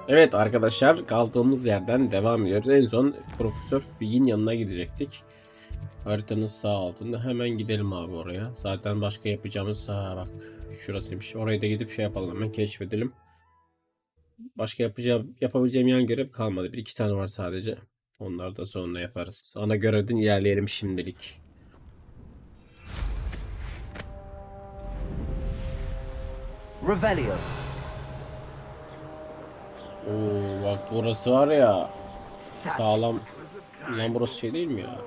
Evet arkadaşlar, kaldığımız yerden devam ediyoruz. En son Profesör Fig'in yanına gidecektik. Haritanın sağ altında. Hemen gidelim abi oraya. Zaten başka yapacağımız bak şurasıymış. Oraya da gidip şey yapalım, hemen keşfedelim. Başka yapabileceğim yan görev kalmadı. Bir iki tane var sadece. Onları da sonra yaparız. Ana görevden ilerleyelim şimdilik. Revelio. Oo, bak burası var ya, sağlam. Lan burası şey değil mi ya?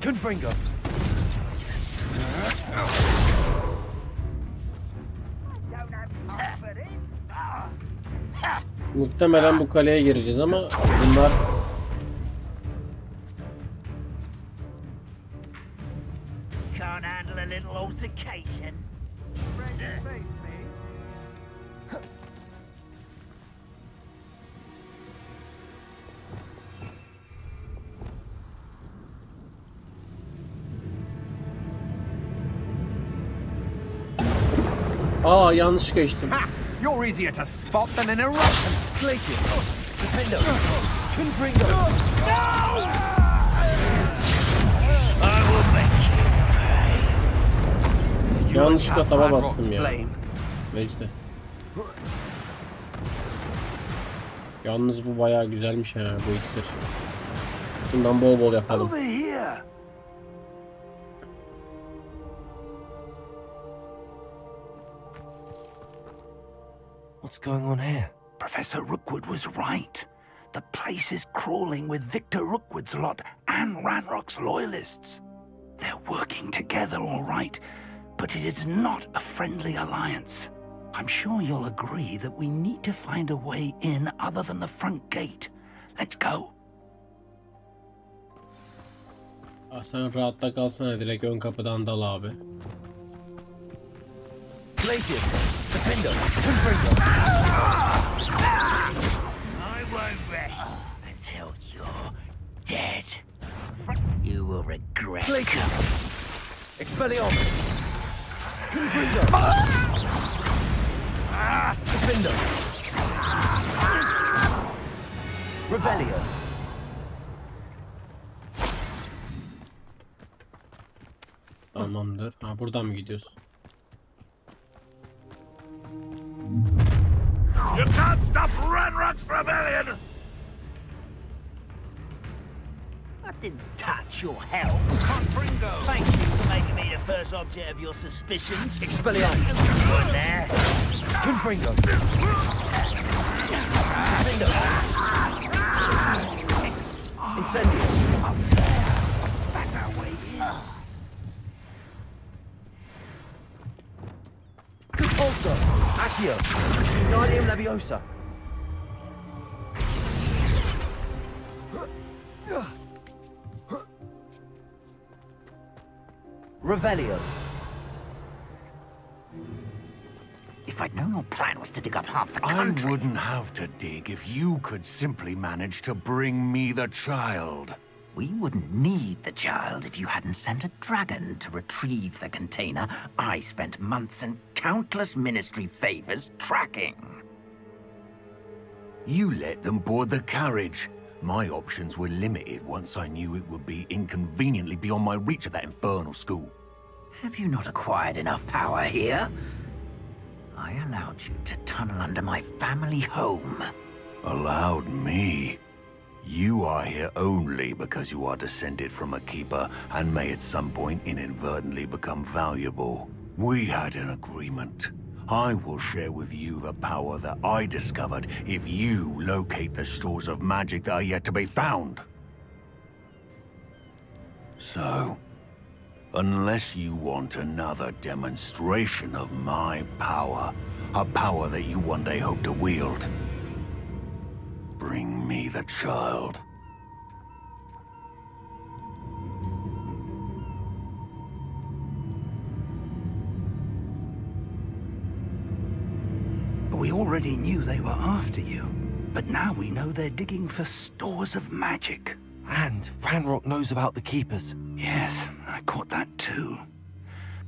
Confringo. Muhtemelen bu kaleye gireceğiz ama bunlar Can't handle a little altercation. yanlış geçtim. You're easier to spot than an eruptant. Glacier. Defendo. Confringo. I will make you pay. Yanlışlıkla tava bastım ya. Neyse. Yalnız bu bayağı güzelmiş ha, bu iksir. Bundan bol bol yapalım. Over here. What's going on here? Professor Rookwood was right. The place is crawling with Victor Rookwood's lot and Ranrock's loyalists. They're working together all right, but it is not a friendly alliance. I'm sure you'll agree that we need to find a way in other than the front gate. Let's go. Sen rahatta kalsana, direkt ön kapıdan dal abi. Glaciers. Defendo. Confringo. I won't rest until you're dead. You will regret. Glaciers. Expelliarmus. Confringo. Defendo. Revelio. Tamamdır. Ha, buradan mı gidiyorsun? You can't stop Ranrock's rebellion! I didn't touch your help. Confringo! Thank you for making me the first object of your suspicions. Expelliarmus. Good there. Confringo. Defendo. Incendio. That's our way in. Compulso. Accio. Guardium Leviosa. Revelio. If I'd known your plan was to dig up half the I country... wouldn't have to dig if you could simply manage to bring me the child. We wouldn't need the child if you hadn't sent a dragon to retrieve the container I spent months and countless ministry favors tracking. You let them board the carriage. My options were limited once I knew it would be inconveniently beyond my reach at that infernal school. Have you not acquired enough power here? I allowed you to tunnel under my family home. Allowed me? You are here only because you are descended from a keeper and may at some point inadvertently become valuable. We had an agreement. I will share with you the power that I discovered if you locate the stores of magic that are yet to be found. So, unless you want another demonstration of my power, a power that you one day hope to wield, bring me the child. We already knew they were after you, but now we know they're digging for stores of magic. And Ranrock knows about the Keepers. Yes, I caught that too.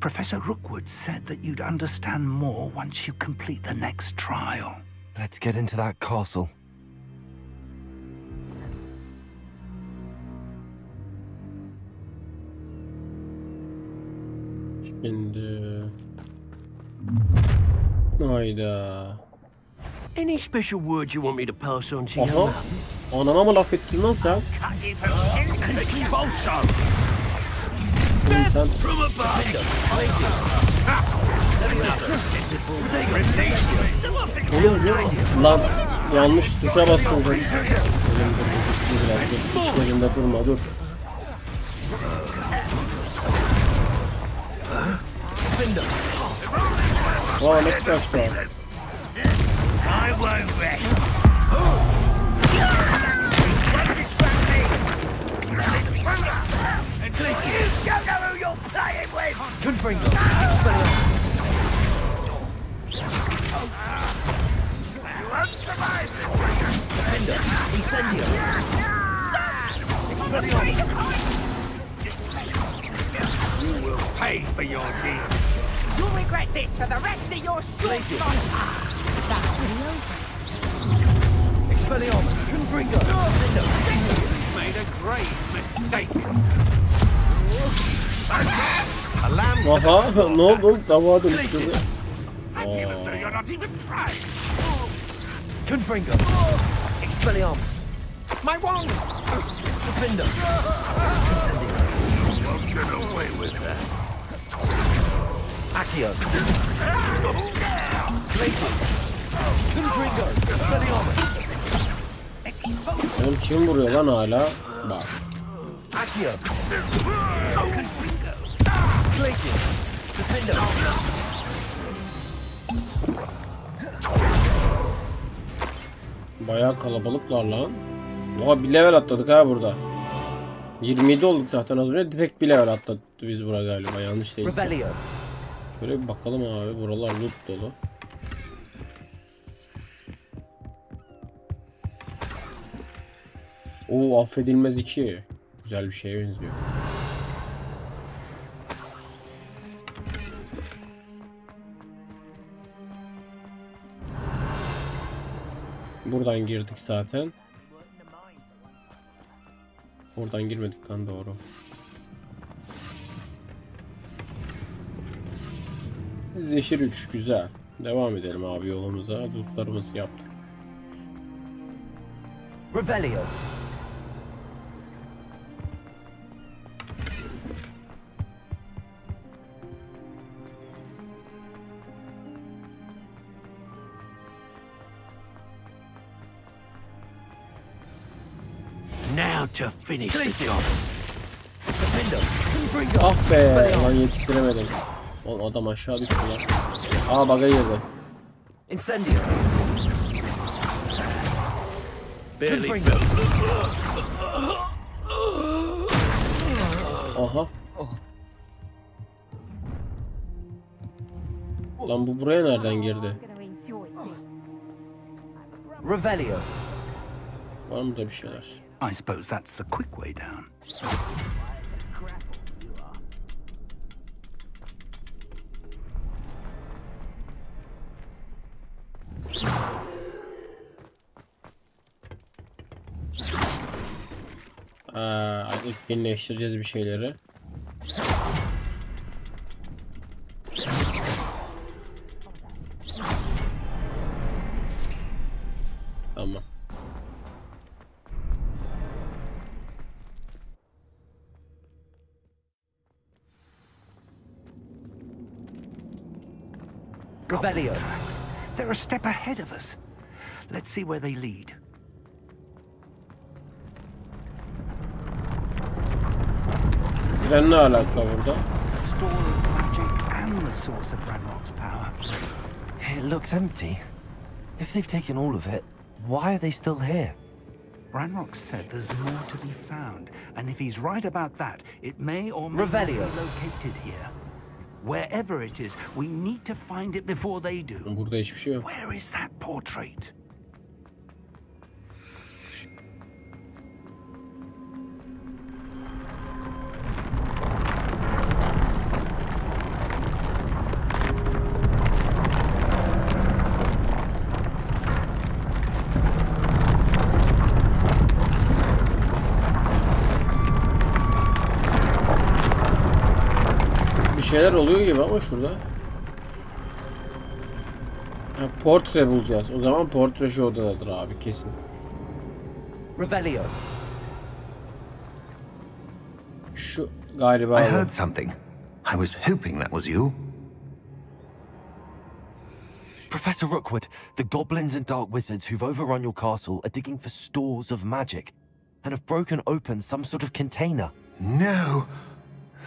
Professor Rookwood said that you'd understand more once you complete the next trial. Let's get into that castle. Şimdi... Hayda. Any special words you want me to pass on to your Aha. mum? Anana mı laf ettin lan sen? Expulso! Oğlum sen... Oğlum lan yanlış tuşa bastın. İşlerinde durma dur. Aa nasıl kaçtı? I won't rest. You don't know who you're playing with! Confringo! Expelliarmus! You won't survive this! Defender! Incendio! Expelliarmus! You will pay for your deed. You'll regret this for the rest of your short Glacier. life. That's pretty over. Expelliarmus! Confringo! Defender! Made a grave mistake. Aha ne oldu? Dava dönüştürdü. You as though you're not even trying. Confringo! Expelliarmus! My wand! Defender! Incendio! Won't get away with that. Accio! Glaciers! Confringo! Expelliarmus! Oğlum kim vuruyor lan hala? Bak. Accio! Glaciers! Defender! Bayağı kalabalıklar lan. Oha bir level atladık ha burada. 27 olduk zaten az önce. Direkt bir level atladık biz buraya galiba yanlış değilse. Rebellion! Şöyle bir bakalım abi buralar loot dolu. Oo affedilmez 2. Güzel bir şeye benziyor. Buradan girdik zaten. Buradan girmedik lan doğru. Zehir 3 güzel. Devam edelim abi yolumuza. Lootlarımızı yaptık. Revelio! Now to finish the Glacier! job. Defender! Confringo! Ah be Expelliarmus! lan yetiştiremedim. Oğlum adam aşağı düştü lan. Aa baga girdi. Incendio! Barely Confringo! Aha. Lan bu buraya nereden girdi? Gonna enjoy this. Revelio! Var mı da bir şeyler? I suppose that's the quick way down. Etkinleştireceğiz bir şeyleri. Tamam. Revelio! Tracks. They're a step ahead of us. Let's see where they lead. Tren ne alaka burada? The store of magic and the source of Ranrock's power. It looks empty. If they've taken all of it, why are they still here? Ranrock said there's more to be found, and if he's right about that, it may or may not be Revelio. located here. Wherever it is, we need to find it before they do. Burada hiçbir şey yok. Where is that portrait? şeyler oluyor gibi ama şurada. Ha, portre bulacağız. O zaman portre şu odadadır abi kesin. Revelio. Şu galiba. I heard something. I was hoping that was you. Professor Rookwood, the goblins and dark wizards who've overrun your castle are digging for stores of magic and have broken open some sort of container. No.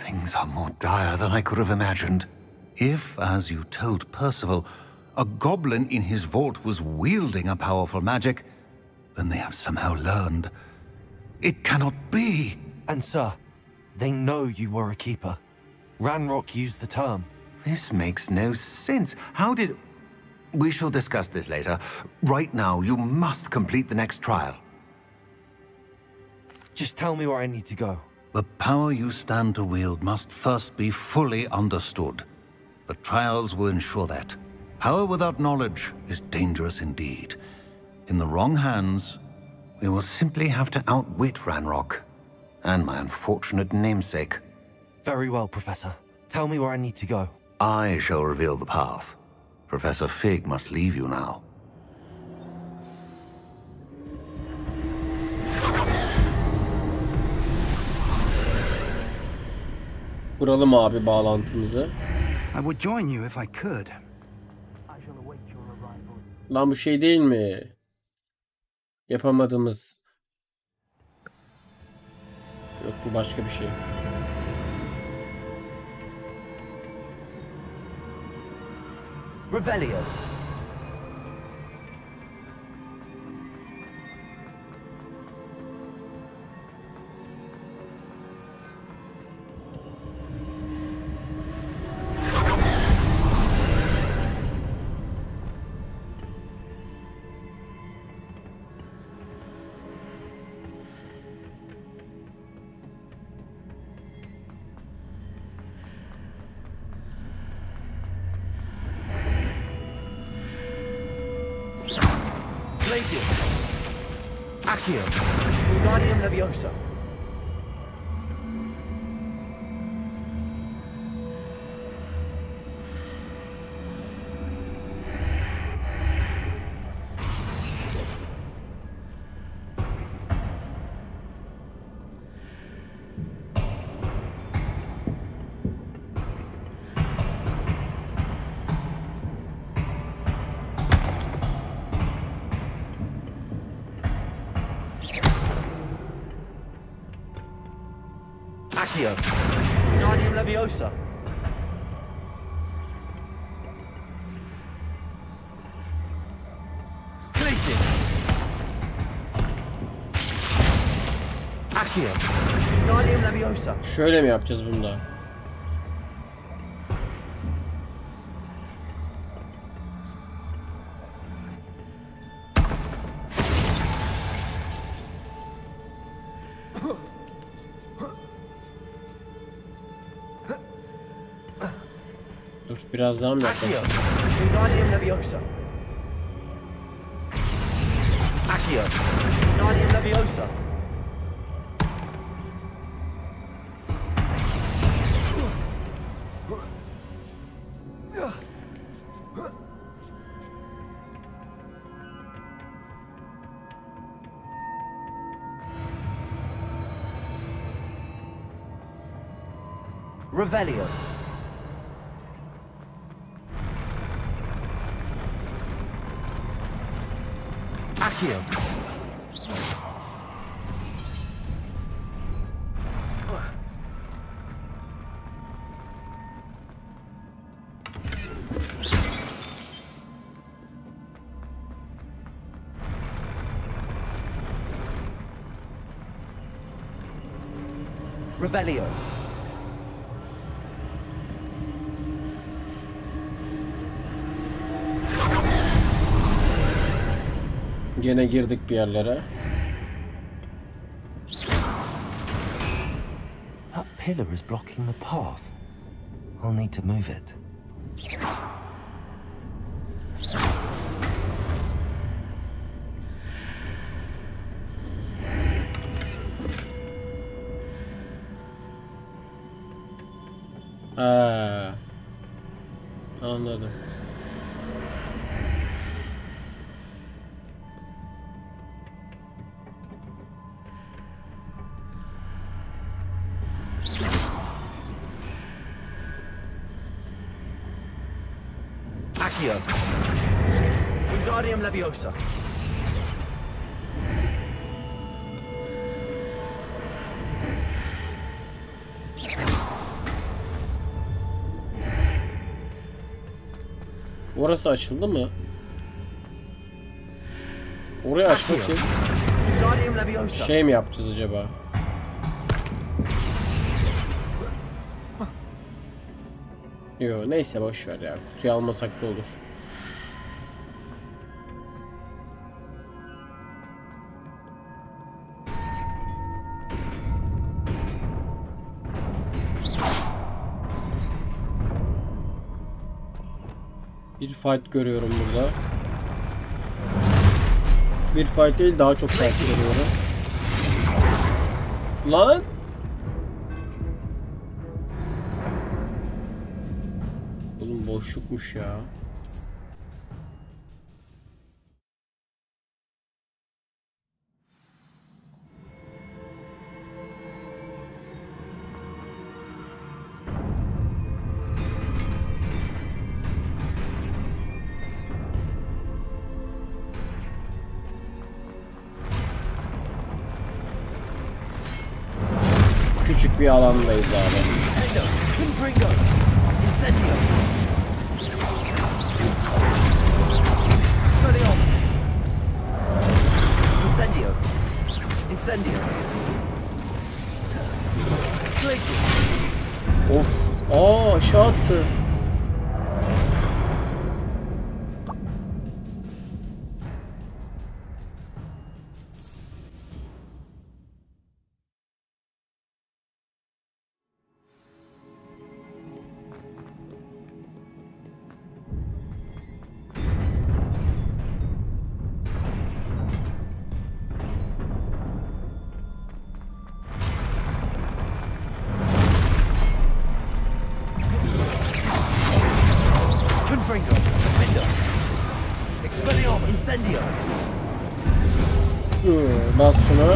Things are more dire than I could have imagined. If, as you told Percival, a goblin in his vault was wielding a powerful magic, then they have somehow learned. It cannot be. And sir, they know you were a keeper. Ranrock used the term. This makes no sense. How did... We shall discuss this later. Right now, you must complete the next trial. Just tell me where I need to go. The power you stand to wield must first be fully understood. The trials will ensure that. Power without knowledge is dangerous indeed. In the wrong hands, we will simply have to outwit Ranrock and my unfortunate namesake. Very well, Professor. Tell me where I need to go. I shall reveal the path. Professor Fig must leave you now. Kuralım abi bağlantımızı. I would join you if I could. Lan bu şey değil mi? Yapamadığımız. Yok bu başka bir şey. Revelio. Accio. Wingardium Leviosa. Accio. Wingardium Leviosa. Glacius. Accio. Wingardium Leviosa. Şöyle mi yapacağız bunda? Dur biraz daha mı Accio. yapalım? Wingardium Leviosa. Accio. Wingardium Leviosa. Revelio. Accio. Revelio. Gene girdik bir yerlere. That pillar is blocking the path. I'll need to move it. Ha. Anladım. Accio. Wingardium Leviosa. Orası açıldı mı? Orayı açmak için Wingardium Leviosa. şey mi yapacağız acaba? Yo, neyse boş ver ya. Kutuyu almasak da olur. Bir fight görüyorum burada. Bir fight değil, daha çok fight görüyorum. Lan! Oğlum boşlukmuş ya. Küçük bir alandayız abi. Of. Aa, aşağı attı. Bas şunu.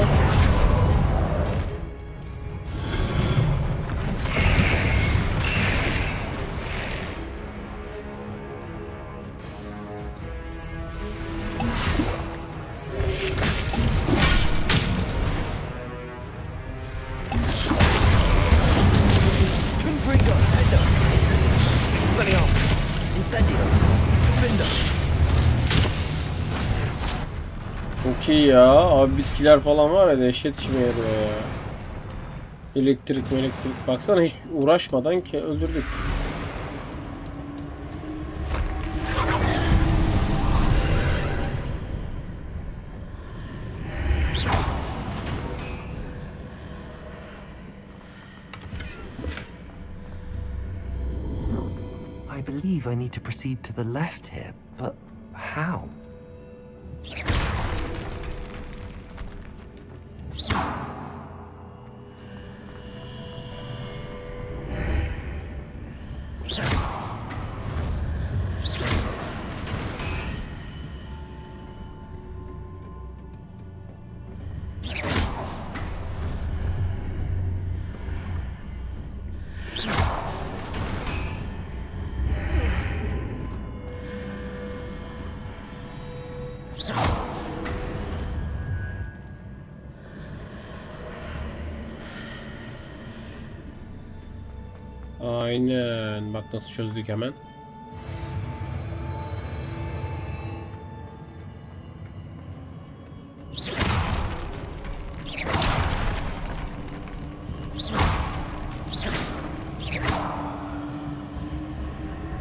Çok iyi ya. Abi bitkiler falan var ya, dehşet içime yarıyor ya. Elektrik. Baksana, hiç uğraşmadan ki öldürdük. I believe I need to proceed to the left here, but how? Aynen. Bak nasıl çözdük hemen.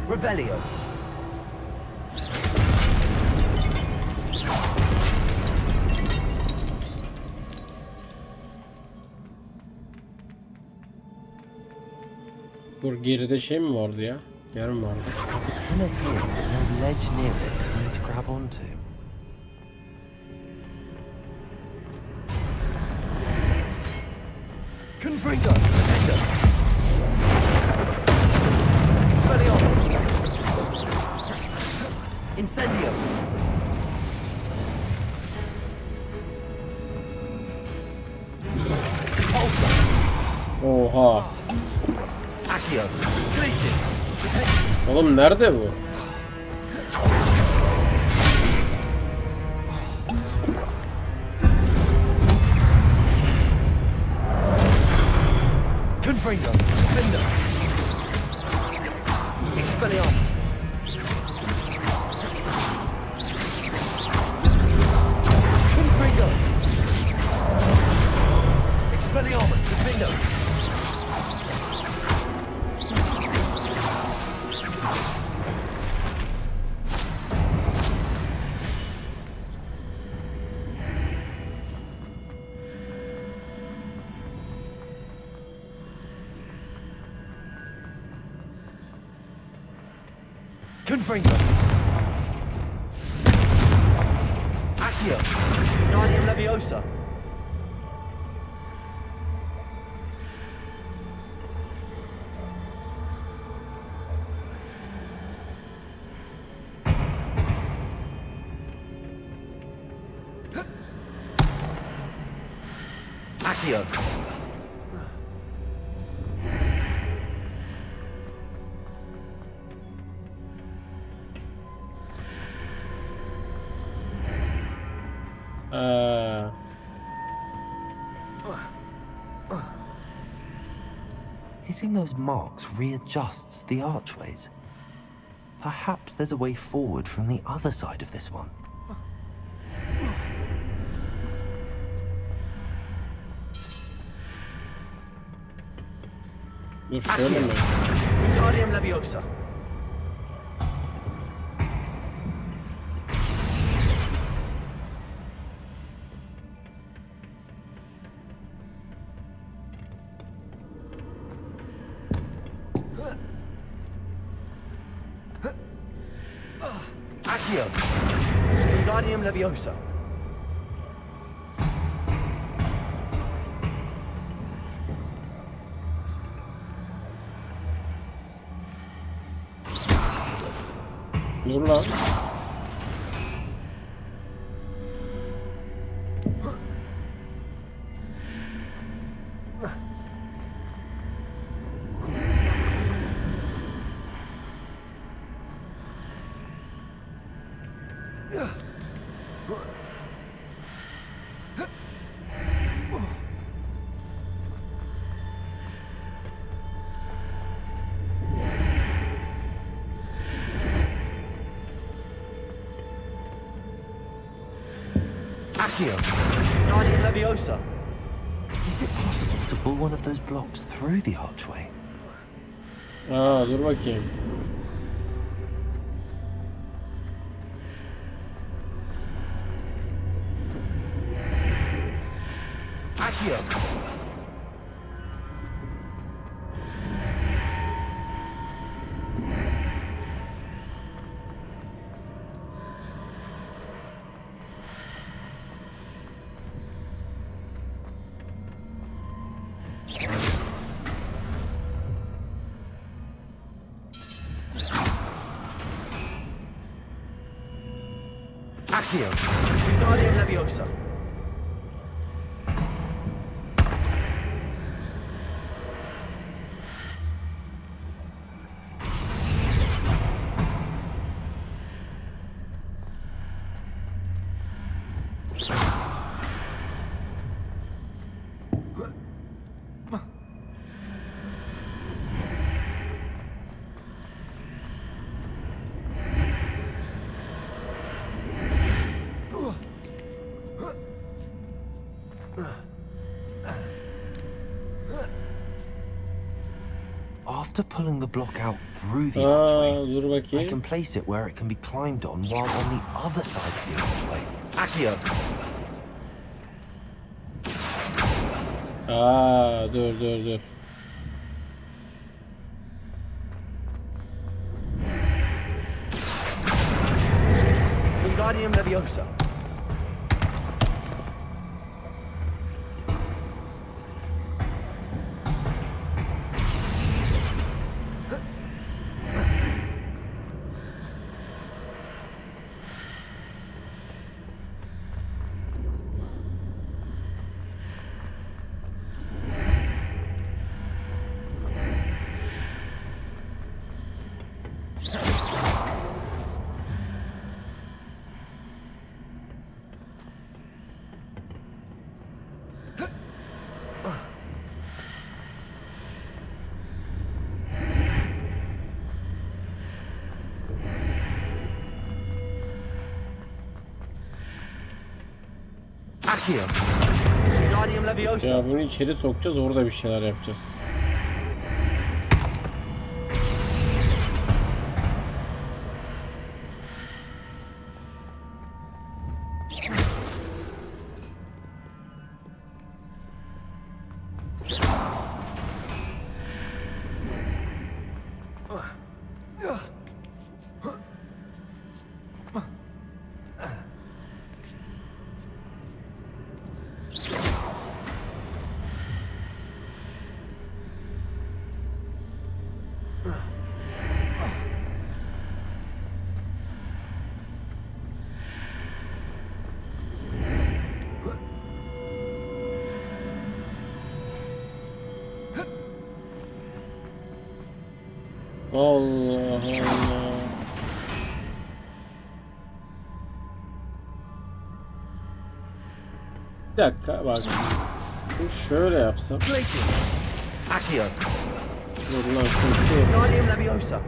Revelio. Dur, geride şey mi vardı ya? Yer mi vardı? There's a pillar here and a ledge near it for me to grab onto. Confringo, defender. Expelliarmus. Incendio. Oha. Accio. Glacis. Oğlum nerede bu? Confringo. Defender. Expelliarmus. Confringo. Expelliarmus. Defender. Confringo. Accio. Guardian Leviosa. Accio. Hitting those marks readjusts the archways. Perhaps there's a way forward from the other side of this one. Dur şöyle mi? Guardian Leviosa. Accio. Guardian Leviosa. Dur lan. Accio. Guardian Leviosa. Is it possible to pull one of those blocks through the archway? Aa dur bakayım. Accio. Accio. Guardian Leviosa. After pulling the block out through the archway, Dur I bakayım. can place it where it can be climbed on while on the other side of the archway. Accio. Dur. Wingardium Leviosa. Accio. Wingardium Leviosa. Ya bunu içeri sokacağız, orada bir şeyler yapacağız. Allah Allah. Bir dakika bak. Bu şöyle yapsam. Glacier. Accio. Dur lan şunu. Wingardium Leviosa.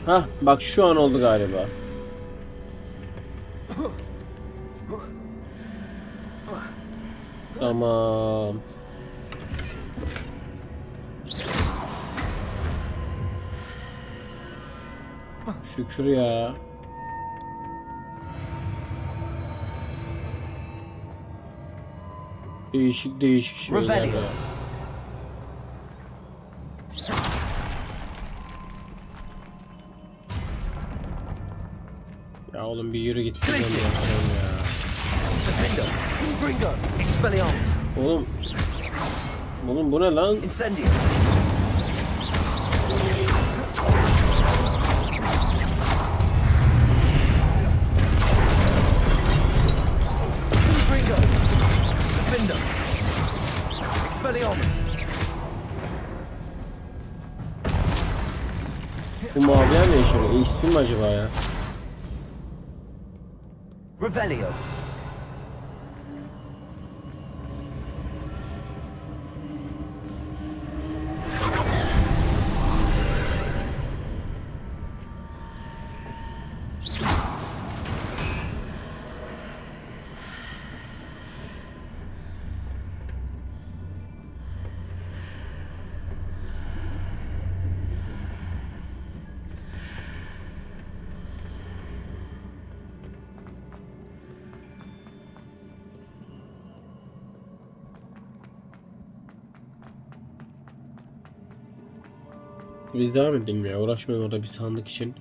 Hah bak şu an oldu galiba. Tamam. Şükür ya. Değişik değişik şeyler ya. Ya oğlum bir yürü git. Defender. Confringo. Expelliarmus. Oğlum bu ne lan? Incendio. Confringo. Defender. Expelliarmus. Bu maviler ne işe yarıyor? XP mi acaba ya? Revelio. Biz devam edelim ya. Uğraşmayalım orada bir sandık için.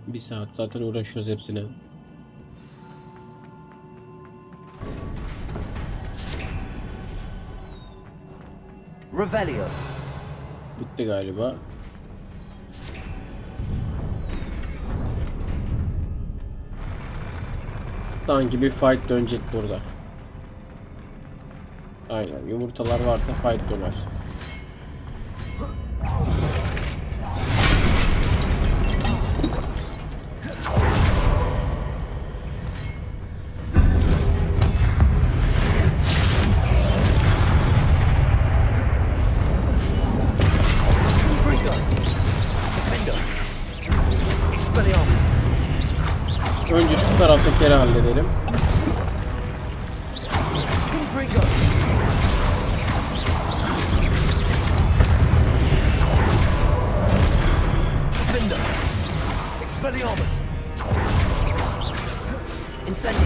Bir saat zaten uğraşıyoruz hepsine. Revelio. Bitti galiba. Sanki bir fight dönecek burada. Aynen, yumurtalar varsa fight döner. Önce şu taraftakileri halledelim. Expelliarmus. Incendio.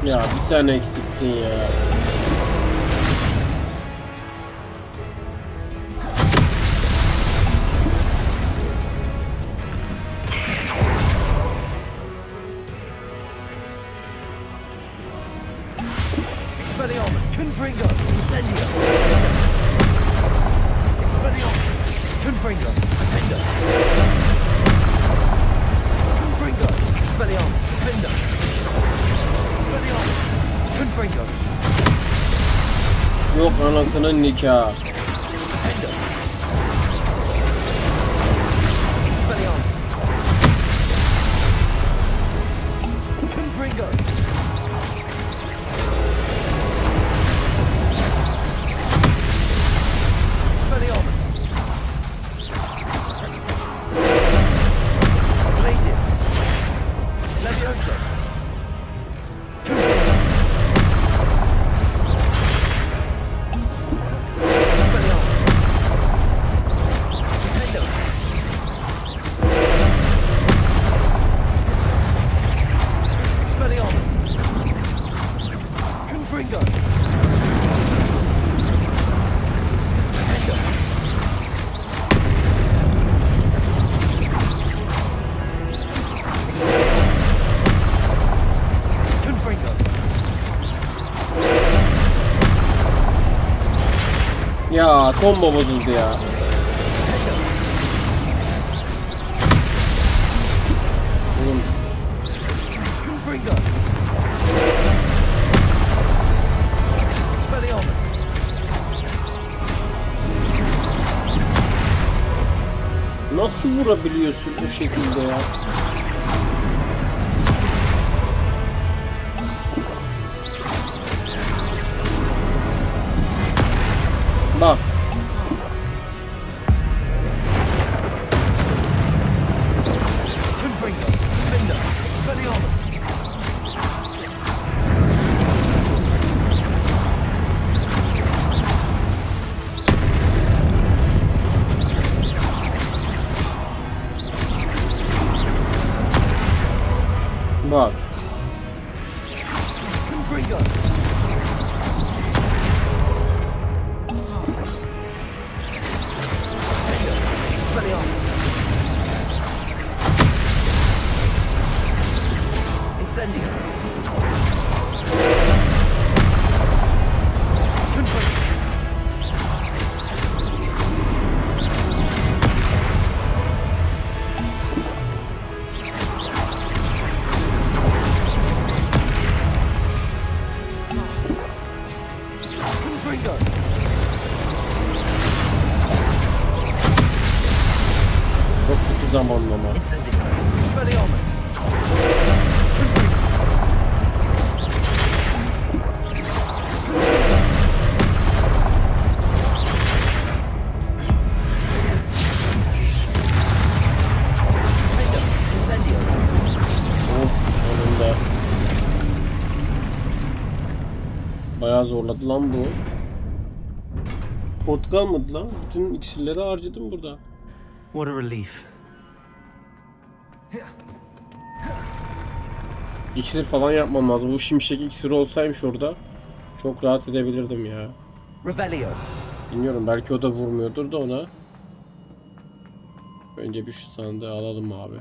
Ya bir sen eksiktin ya. Expelliarmus, Confringo, Incendio. Expelliarmus, Confringo, Defender. Confringo, Expelliarmus, Defender. Expelliarmus, Confringo. Yok anasının nikahı. Defender. Expelliarmus. Confringo. Expelliarmus. Glacius. Levioso. Confringo. Expelliarmus. Defender. Expelliarmus. Confringo. Defender. Expelliarmus. Confringo. Ya combo bozuldu ya. Oğlum Confringo. Expelliarmus. nasıl vurabiliyorsun bu şekilde ya? Bak. Confringo. Defender. Expelliarmus. Bak. Confringo. Expelliarmus. Incendio. Confringo. Confringo. Çok kötü zamanlama. Incendio. Expelliarmus. Confringo. Incendio. Of sonunda. Bayağı zorladı lan bu. Pot kalmadı lan. Bütün iksirleri harcadım burada. What a relief. İksir falan yapmam lazım. Bu şimşek iksiri olsaymış orada çok rahat edebilirdim ya. Revelio. Bilmiyorum belki o da vurmuyordur da ona. Önce bir şu sandığı alalım abi.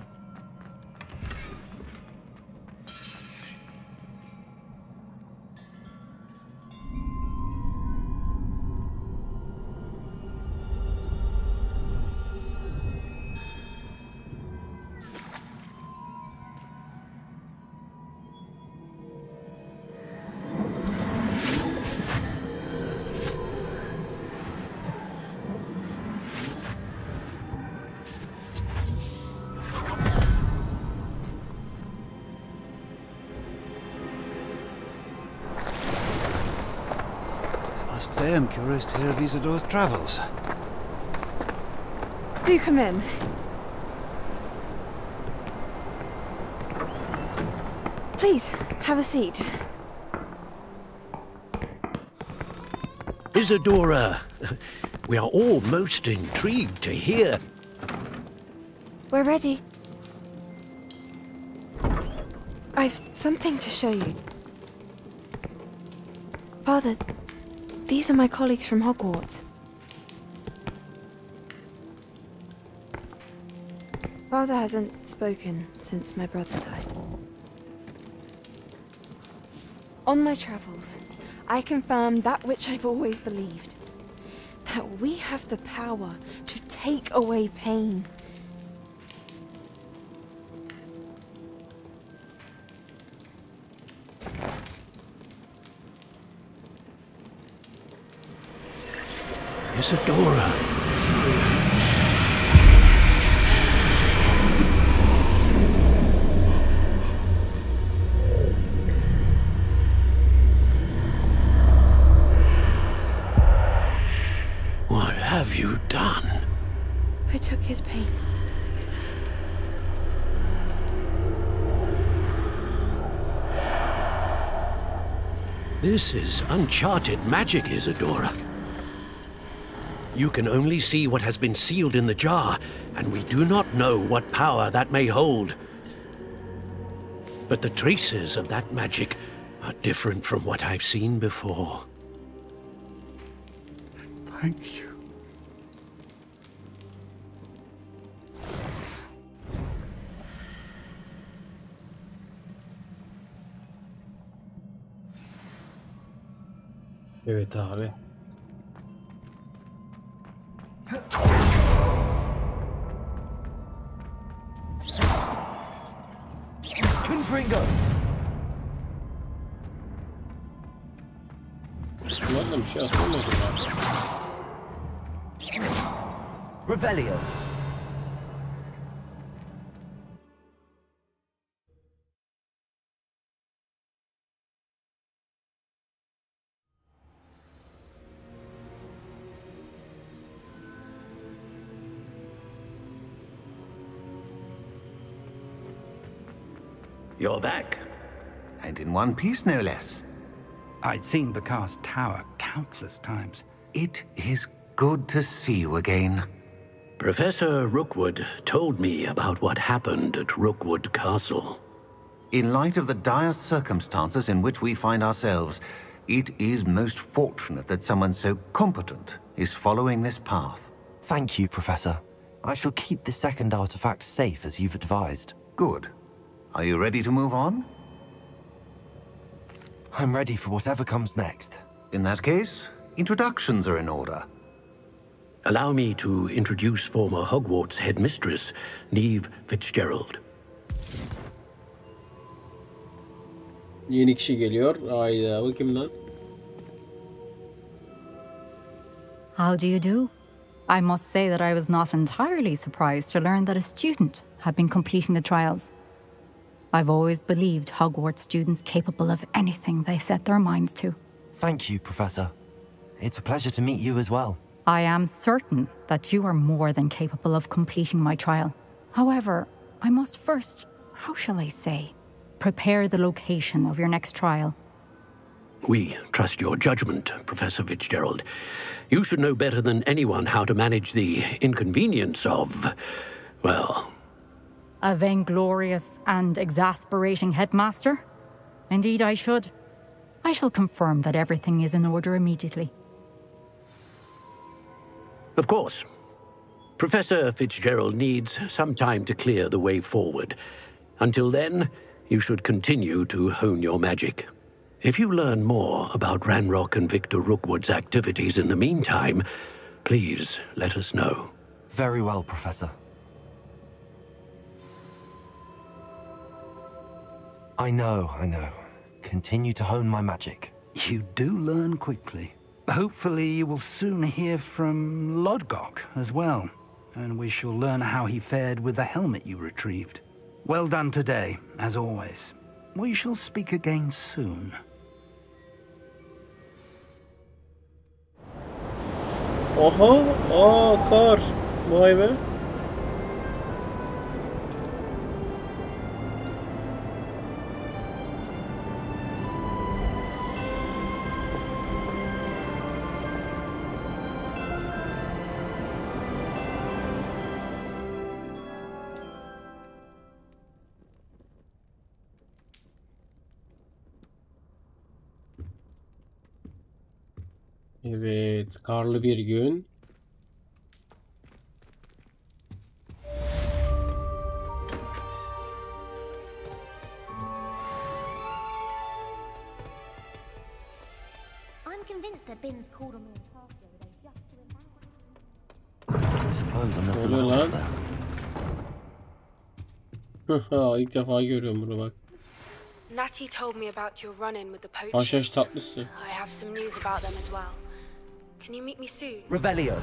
Must say I'm curious to hear of Isidore's travels. Do come in. Please, have a seat. Isadora, we are all most intrigued to hear. We're ready. I've something to show you. Father, these are my colleagues from Hogwarts. Father hasn't spoken since my brother died. On my travels, I confirmed that which I've always believed. That we have the power to take away pain. Isadora. What have you done? I took his pain. This is uncharted magic, Isadora. You can only see what has been sealed in the jar, and we do not know what power that may hold. But the traces of that magic are different from what I've seen before. Thank you. Evet abi. Confringo! Bunlarla bir şey atamadım abi. Revelio. You're back. And in one piece, no less. I'd seen Bakar's tower countless times. It is good to see you again. Professor Rookwood told me about what happened at Rookwood Castle. In light of the dire circumstances in which we find ourselves, it is most fortunate that someone so competent is following this path. Thank you, Professor. I shall keep the second artifact safe as you've advised. Good. Are you ready to move on? I'm ready for whatever comes next. In that case, introductions are in order. Allow me to introduce former Hogwarts headmistress, Neve Fitzgerald. Yeni kişi geliyor. Hayda, bu kim lan? How do you do? I must say that I was not entirely surprised to learn that a student had been completing the trials. I've always believed Hogwarts students capable of anything they set their minds to. Thank you, Professor. It's a pleasure to meet you as well. I am certain that you are more than capable of completing my trial. However, I must first, how shall I say, prepare the location of your next trial. We trust your judgment, Professor Fitzgerald. You should know better than anyone how to manage the inconvenience of, well... A vainglorious and exasperating headmaster? Indeed I should. I shall confirm that everything is in order immediately. Of course. Professor Fitzgerald needs some time to clear the way forward. Until then, you should continue to hone your magic. If you learn more about Ranrock and Victor Rookwood's activities in the meantime, please let us know. Very well, Professor. I know. Continue to hone my magic. You do learn quickly. Hopefully you will soon hear from Lodgok as well, and we shall learn how he fared with the helmet you retrieved. Well done today, as always. We shall speak again soon. Aha! Kar! Vay be! Evet, karlı bir gün. I'm convinced that Bin's called on me in past the other day just to remind me. I suppose I'm Oluyor nothing lan. there. İlk defa görüyorum bunu bak. Natty told me about your run-in with the Haşhaş poachers. tatlısı. I have some news about them as well. Can you meet me soon? Revelio.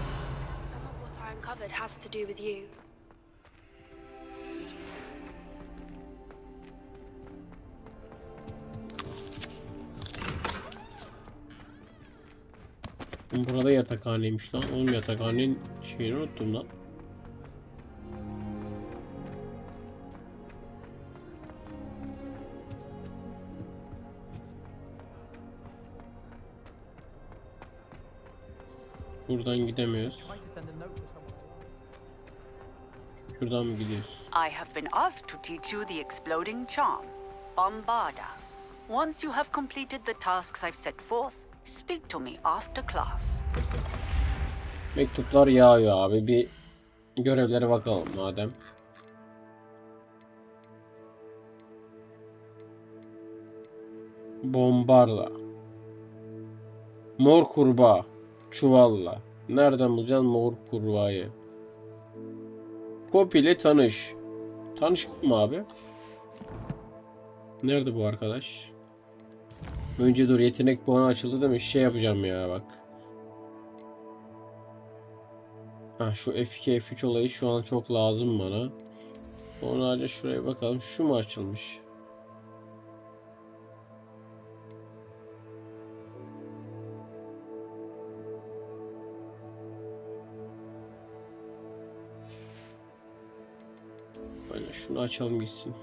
Some of what I uncovered has to do with you. Burada yatakhaneymiş lan. Oğlum yatakhanenin şeyini unuttum lan. Buradan gidemiyoruz. Şuradan mı gidiyoruz? I have been asked to teach you the exploding charm, Bombarda. Once you have completed the tasks I've set forth, speak to me after class. Mektuplar yağıyor abi. Bir görevlere bakalım madem. Bombarda. Mor kurbağa. Çuvalla. Nereden bulacaksın mor kurbağayı? Poppy ile tanış. Tanıştık mı abi? Nerede bu arkadaş? Önce dur, yetenek puanı açıldı demiş. Şey yapacağım ya bak. Ha, şu F2 F3 olayı şu an çok lazım bana. Onun harici şuraya bakalım. Şu mu açılmış? Aynen, şunu açalım gitsin.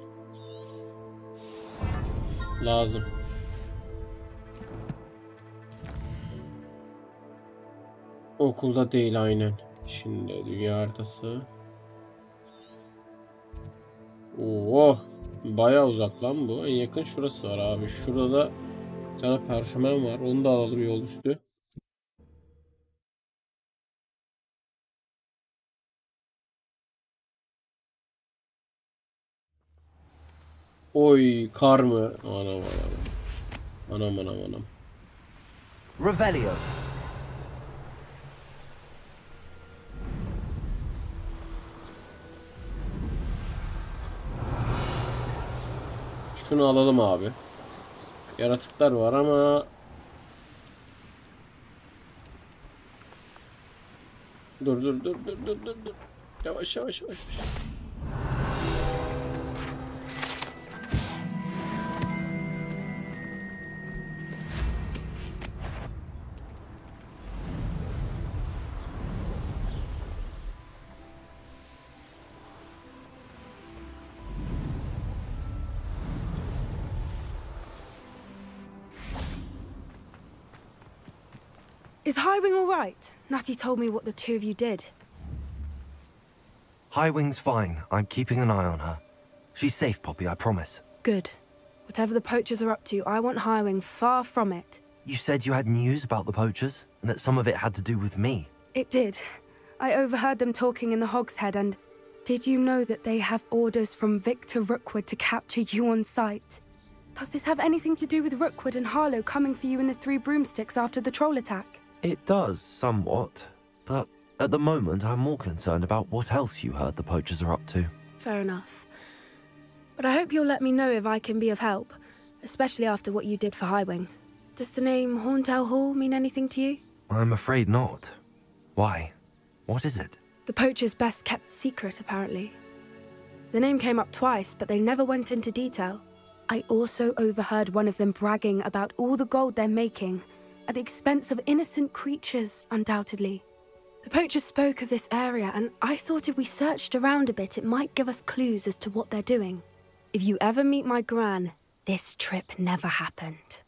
Lazım. Okulda değil aynen. Şimdi dünya haritası. Oo, bayağı uzak lan bu. En yakın şurası var abi. Şurada bir tane perşemen var. Onu da alalım yol üstü. Oy, kar mı? Anam anam. Anam anam anam. Revelio. Şunu alalım abi. Yaratıklar var ama dur. Yavaş. Is Highwing all right? Natty told me what the two of you did. Highwing's fine. I'm keeping an eye on her. She's safe, Poppy, I promise. Good. Whatever the poachers are up to, I want Highwing far from it. You said you had news about the poachers, and that some of it had to do with me. It did. I overheard them talking in the Hogshead, and did you know that they have orders from Victor Rookwood to capture you on sight? Does this have anything to do with Rookwood and Harlow coming for you in the Three Broomsticks after the troll attack? It does, somewhat. But at the moment, I'm more concerned about what else you heard the poachers are up to. Fair enough. But I hope you'll let me know if I can be of help, especially after what you did for Highwing. Does the name Hauntow Hall mean anything to you? I'm afraid not. Why? What is it? The poachers' best kept secret, apparently. The name came up twice, but they never went into detail. I also overheard one of them bragging about all the gold they're making, at the expense of innocent creatures, undoubtedly. The poachers spoke of this area, and I thought if we searched around a bit, it might give us clues as to what they're doing. If you ever meet my gran, this trip never happened.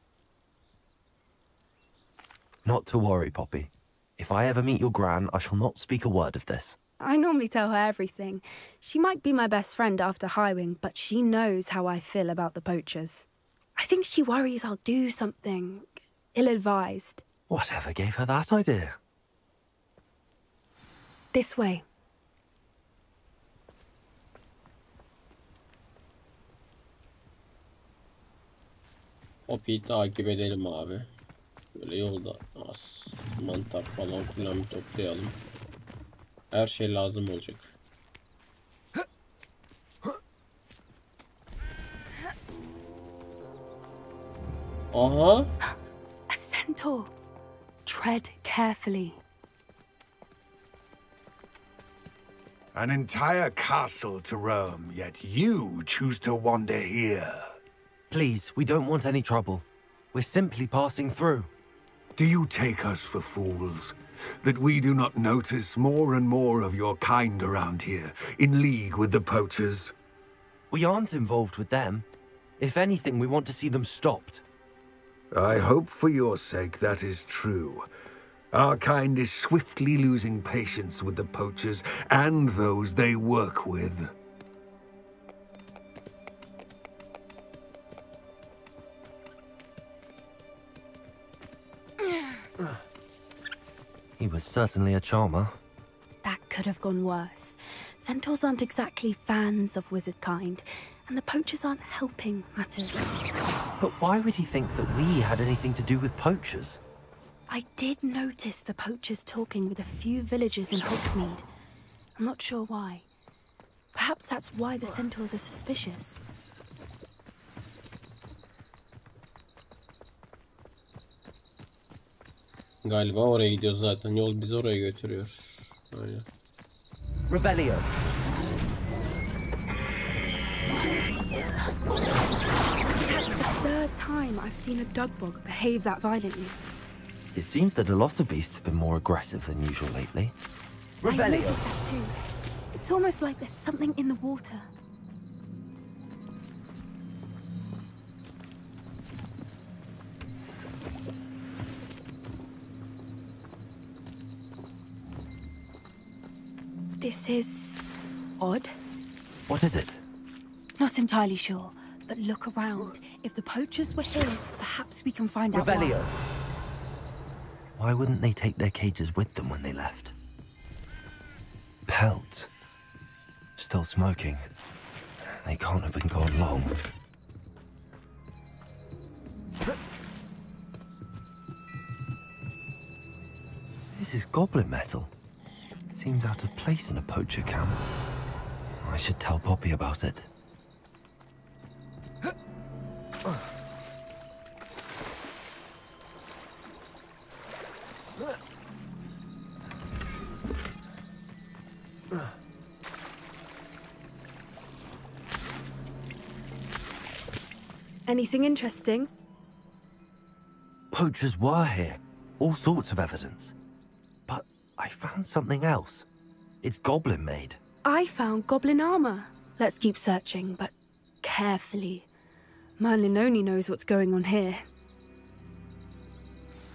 Not to worry, Poppy. If I ever meet your gran, I shall not speak a word of this. I normally tell her everything. She might be my best friend after Highwing, but she knows how I feel about the poachers. I think she worries I'll do something ill-advised. Whatever gave her that idea? This way. Poppy'yi takip edelim abi. Böyle yolda az mantar falan filan bir toplayalım. Her şey lazım olacak. Aha. A centaur. Tread carefully. An entire castle to roam, yet you choose to wander here. Please, we don't want any trouble. We're simply passing through. Do you take us for fools? That we do not notice more and more of your kind around here, in league with the poachers? We aren't involved with them. If anything, we want to see them stopped. I hope for your sake that is true. Our kind is swiftly losing patience with the poachers and those they work with. He was certainly a charmer. That could have gone worse. Centaurs aren't exactly fans of wizard kind, and the poachers aren't helping matters. But why would he think that we had anything to do with poachers? I did notice the poachers talking with a few villagers in Hogsmeade. I'm not sure why. Perhaps that's why the centaurs are suspicious. Galiba oraya gidiyoruz zaten. Yol bizi oraya götürüyor. Aynen. Revelio. That's the third time I've seen a dugbog behave that violently. It seems that a lot of beasts have been more aggressive than usual lately. I noticed that too. It's almost like there's something in the water. This is odd. What is it? Not entirely sure, but look around. If the poachers were here, perhaps we can find out Revelio. why. Why wouldn't they take their cages with them when they left? Pelts. Still smoking. They can't have been gone long. This is goblin metal. Seems out of place in a poacher camp. I should tell Poppy about it. Anything interesting? Poachers were here. All sorts of evidence. But I found something else. It's goblin made. I found goblin armor. Let's keep searching, but carefully. Merlin only knows what's going on here.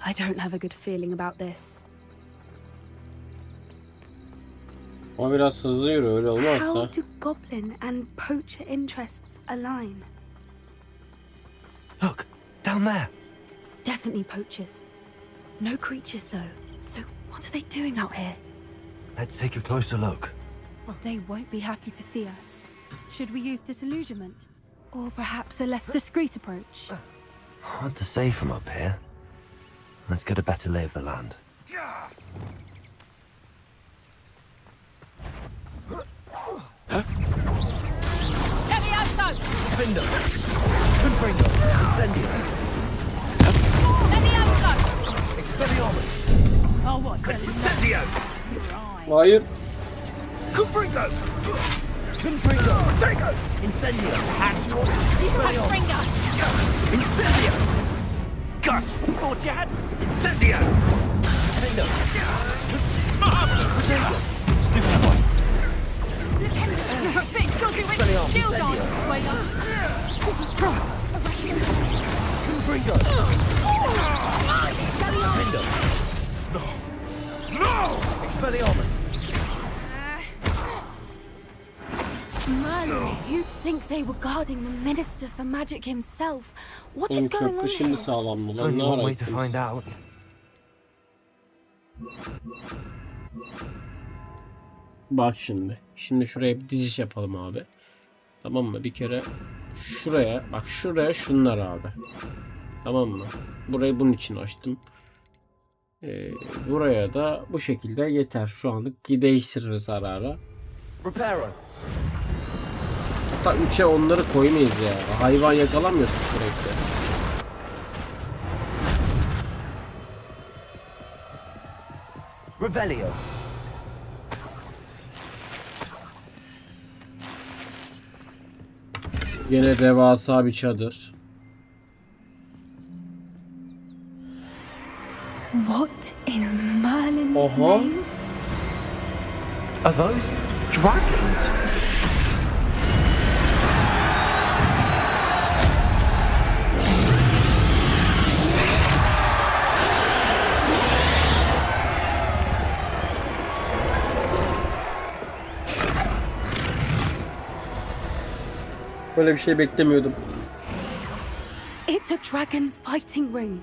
I don't have a good feeling about this. O biraz hızlı yürü, öyle olmazsa. How do goblin and poacher interests align? Look, down there. Definitely poachers. No creatures though. So what are they doing out here? Let's take a closer look. They won't be happy to see us. Should we use disillusionment? Or perhaps a less discreet approach? Hard to say from up here. Let's get a better lay of the land. Levioso! Findo! Confringo! Incendio! Levioso! Expelliarmus! Oh, what's that? Incendio! Hayır. Confringo! Confringo! Protego! Incendio! Confringo! Incendio! God! Thought you had. Incendio! Findo! Protego! Stupid one! You're a bit dodgy with your shield on, swinger! Confringo! Findo! No! Expelliarmus! Merlin, you'd think they were guarding the Minister for Magic himself. What is Oğlum going on köprü şimdi here? sağlam mı lan? Only Ne one way to arattınız? find out. Bak şimdi. Şimdi şuraya bir diziş yapalım abi. Tamam mı? Bir kere şuraya. Bak şuraya şunlar abi. Tamam mı? Burayı bunun için açtım. Buraya da bu şekilde yeter. Şu anlık değiştiririz ara ara. Hatta 3'e onları koymayız ya. Hayvan yakalamıyorsun sürekli. Revelio. Yine devasa bir çadır. What in Merlin's Oha. name? Are those dragons? Böyle bir şey beklemiyordum. It's a dragon fighting ring.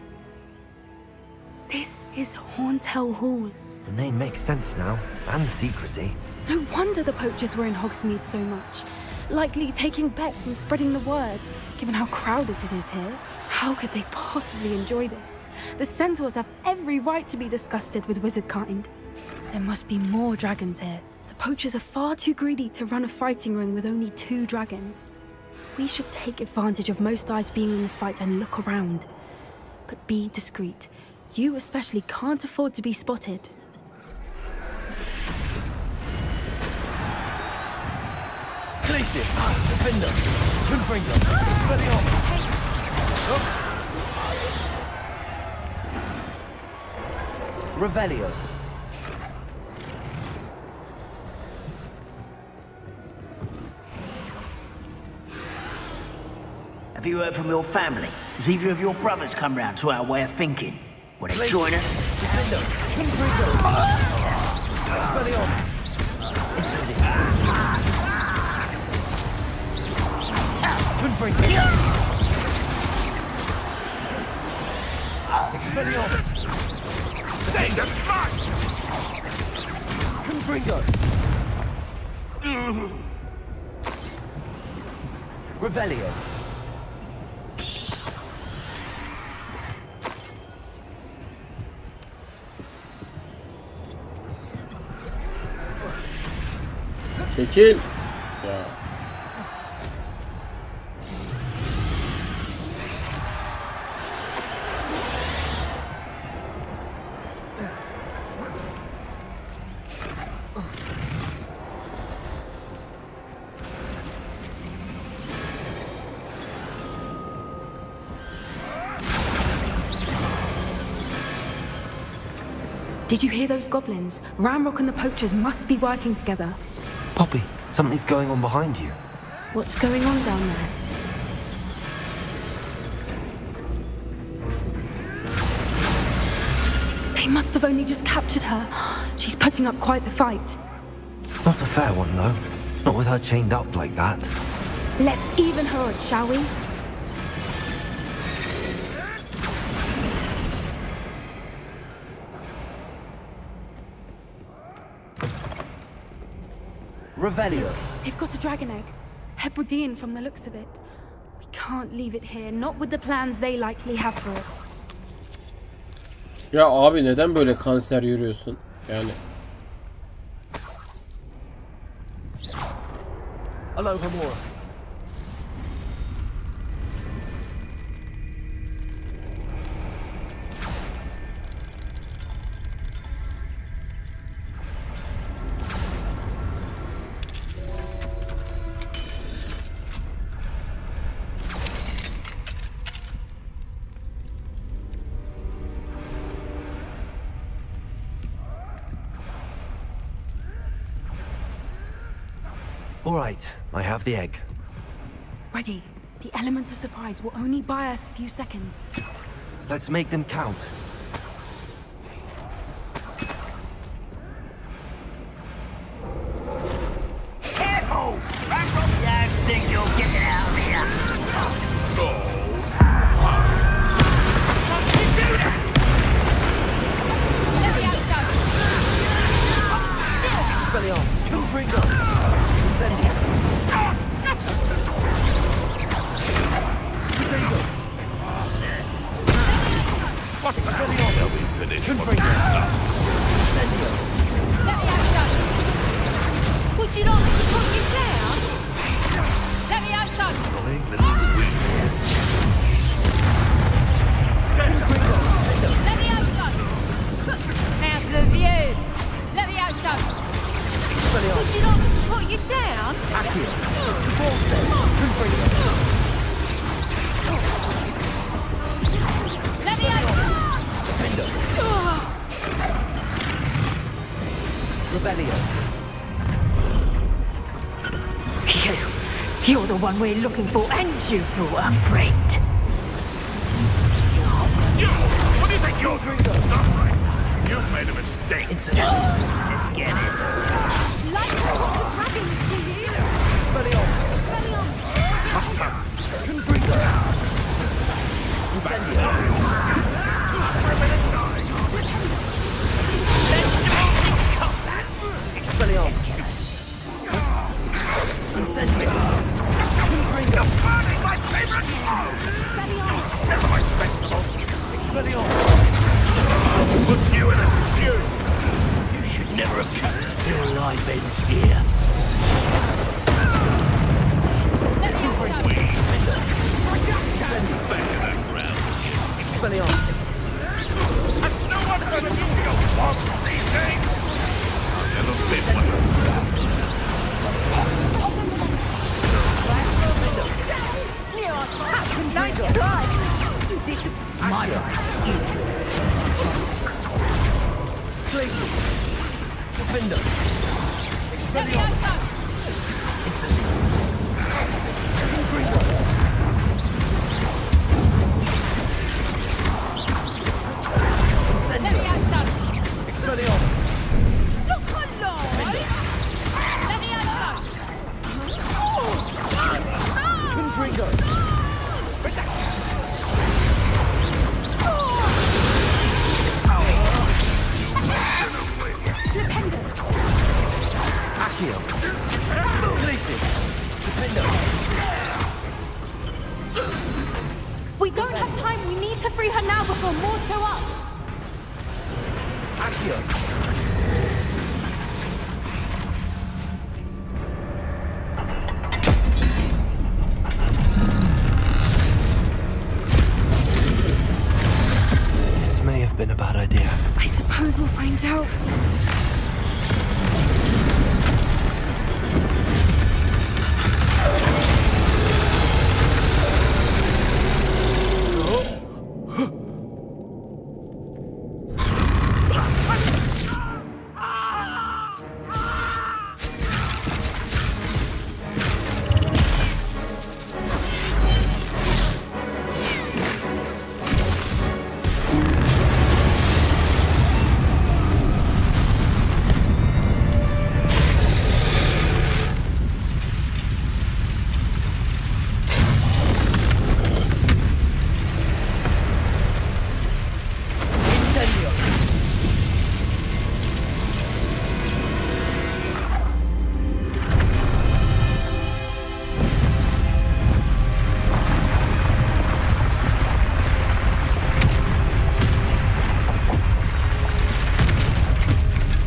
This is Hauntel Hall. The name makes sense now, and the secrecy. No wonder the poachers were in Hogsmeade so much. Likely taking bets and spreading the word, given how crowded it is here. How could they possibly enjoy this? The centaurs have every right to be disgusted with wizard kind. There must be more dragons here. The poachers are far too greedy to run a fighting ring with only 2 dragons. We should take advantage of most eyes being in the fight and look around. But be discreet. You especially can't afford to be spotted. Glacius! Defender! Confringo! Expelliarmus! Revelio. Have you heard from your family? Has either of your brothers come round to our way of thinking? Will they join us? Defender! Confringo! Expelliarmus! Confringo! Expelliarmus! Defender! Confringo! Revelio. Çekil. Ya. Did you hear those goblins? Ramrock and the poachers must be working together. Poppy, something's going on behind you. What's going on down there? They must have only just captured her. She's putting up quite the fight. Not a fair one, though. Not with her chained up like that. Let's even her odds, shall we? Revelio. They've got a dragon egg. Hebridean from the looks of it. We can't leave it here, not with the plans they likely have for it. Ya abi neden böyle kanser yürüyorsun? Yani. Hello, Hamora. All right, I have the egg. Ready. The element of surprise will only buy us a few seconds. Let's make them count. Careful! Ramrock, you think you'll get it out of here? Let me out, Would you like to put me down? Let me out, son. Let me out, son. How's the view? Let me out, son. Would you like me to put you down? Let me out. You're the one we're looking for, and you brought a friend. What do you think you're doing? Stop right. You've made a mistake. Let's get this. Like to watch the dragons, do you? Expelliarmus. Incendio. Let's start in combat. Expelliarmus. Incendio. You're burning my favorite clothes! Never mind vegetables. Expelliarmus. Put you in a stew! You should never have kept your live ends here. Expelliarmus. Has no one heard of you walk these days? Never been one. Nice try. You did my right. Places. Defender. Expelliarmus. Incendio. Expelliarmus. Look alive. Let me out. Confringo. Accio. Places. Defender. We don't have time. We need to free her now before more show up. Accio. This may have been a bad idea. I suppose we'll find out.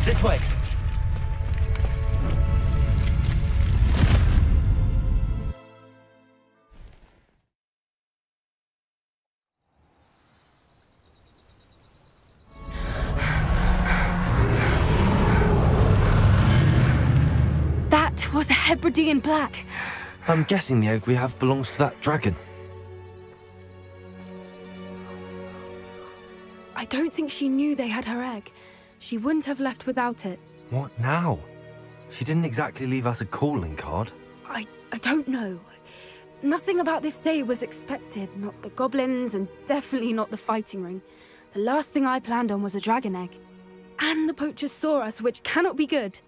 This way. That was a Hebridean black. I'm guessing the egg we have belongs to that dragon. I don't think she knew they had her egg. She wouldn't have left without it. What now? She didn't exactly leave us a calling card. I don't know. Nothing about this day was expected. Not the goblins, and definitely not the fighting ring. The last thing I planned on was a dragon egg. And the poachers saw us, which cannot be good.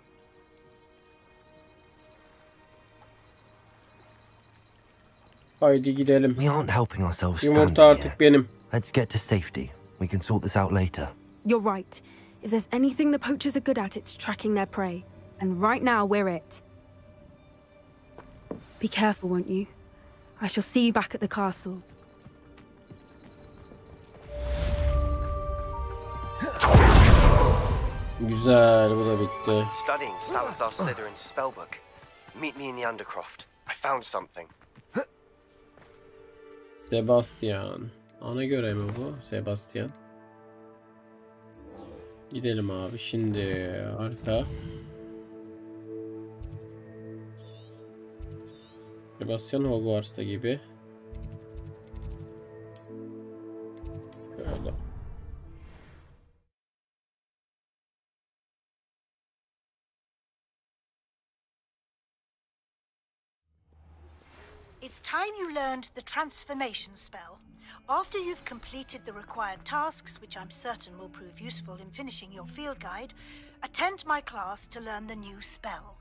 Haydi gidelim. We aren't helping ourselves Yumurta standing artık here. benim. Let's get to safety. We can sort this out later. You're right. If there's anything the poachers are good at, it's tracking their prey. And right now, we're it. Be careful, won't you? I shall see you back at the castle. Güzel, bu da bitti. Studying Salazar Slytherin's spellbook. Meet me in the Undercroft. I found something. Sebastian. Ana görev mi bu? Sebastian. Gidelim abi. Şimdi harita. Sebastian Hogwarts'ta gibi. Böyle. It's time you learned the transformation spell. After you've completed the required tasks, which I'm certain will prove useful in finishing your field guide, attend my class to learn the new spell.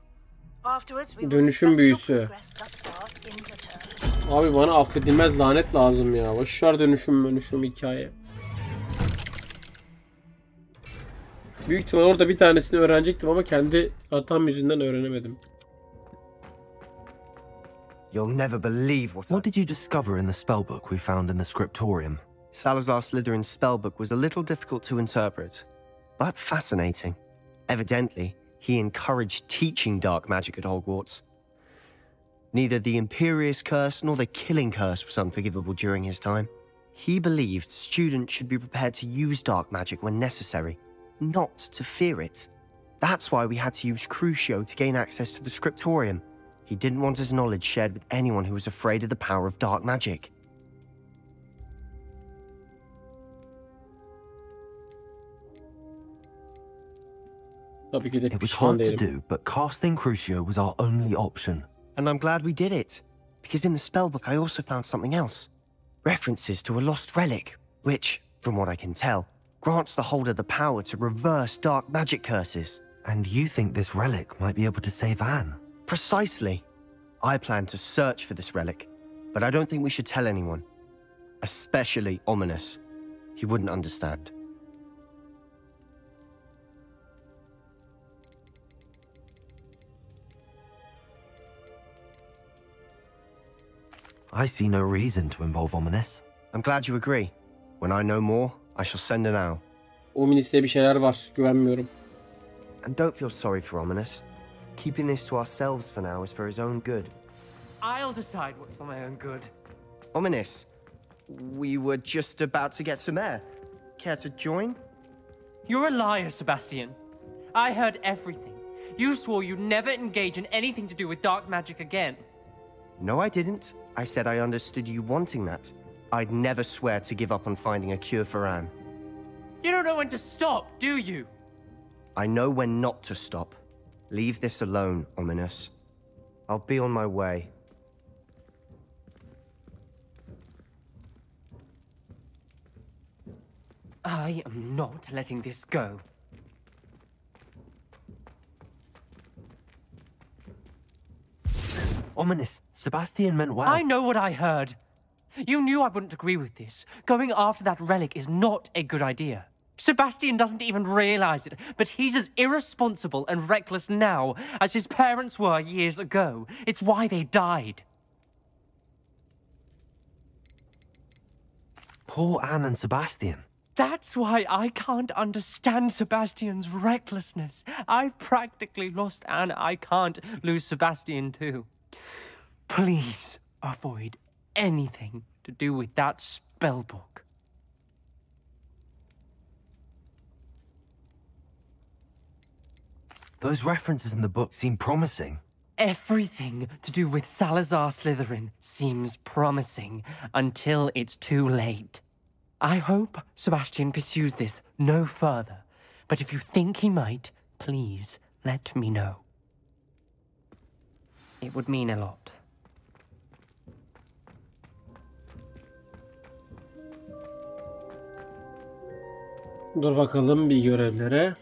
Afterwards, we will Dönüşüm discuss your büyüsü. progress thus far in the term. Abi bana affedilmez lanet lazım ya. Boşver dönüşüm hikaye. Büyük ihtimal orada bir tanesini öğrenecektim ama kendi hatam yüzünden öğrenemedim. You'll never believe What did you discover in the spellbook we found in the scriptorium? Salazar Slytherin's spellbook was a little difficult to interpret, but fascinating. Evidently, he encouraged teaching dark magic at Hogwarts. Neither the Imperious Curse nor the Killing Curse was unforgivable during his time. He believed students should be prepared to use dark magic when necessary, not to fear it. That's why we had to use Crucio to gain access to the scriptorium. He didn't want his knowledge shared with anyone who was afraid of the power of dark magic. It was hard to do, but casting Crucio was our only option. And I'm glad we did it, because in the spellbook I also found something else. References to a lost relic, which, from what I can tell, grants the holder the power to reverse dark magic curses. And you think this relic might be able to save Anne? Precisely. I plan to search for this relic, but I don't think we should tell anyone. Especially Ominous. He wouldn't understand. I see no reason to involve Ominous. I'm glad you agree. When I know more, I shall send an owl. Ominus'te bir şeyler var. Güvenmiyorum. And don't feel sorry for Ominous. Keeping this to ourselves for now is for his own good. I'll decide what's for my own good. Ominous, we were just about to get some air. Care to join? You're a liar, Sebastian. I heard everything. You swore you'd never engage in anything to do with dark magic again. No, I didn't. I said I understood you wanting that. I'd never swear to give up on finding a cure for Anne. You don't know when to stop, do you? I know when not to stop. Leave this alone, Ominous. I'll be on my way. I am not letting this go. Ominous, Sebastian meant well. I know what I heard. You knew I wouldn't agree with this. Going after that relic is not a good idea. Sebastian doesn't even realize it, but he's as irresponsible and reckless now as his parents were years ago. It's why they died. Poor Anne and Sebastian. That's why I can't understand Sebastian's recklessness. I've practically lost Anne. I can't lose Sebastian too. Please avoid anything to do with that spellbook. Those references in the book seem promising. Everything to do with Salazar Slytherin seems promising until it's too late. I hope Sebastian pursues this no further, but if you think he might, please let me know. It would mean a lot. Dur bakalım bir görevlere.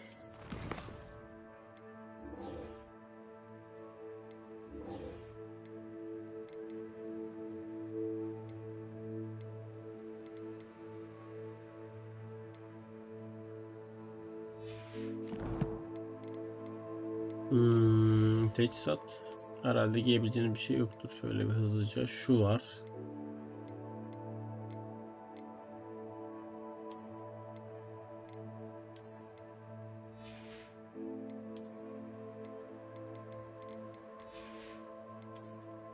Teçhizat. Herhalde giyebileceğiniz bir şey yoktur. Şöyle bir hızlıca. Şu var.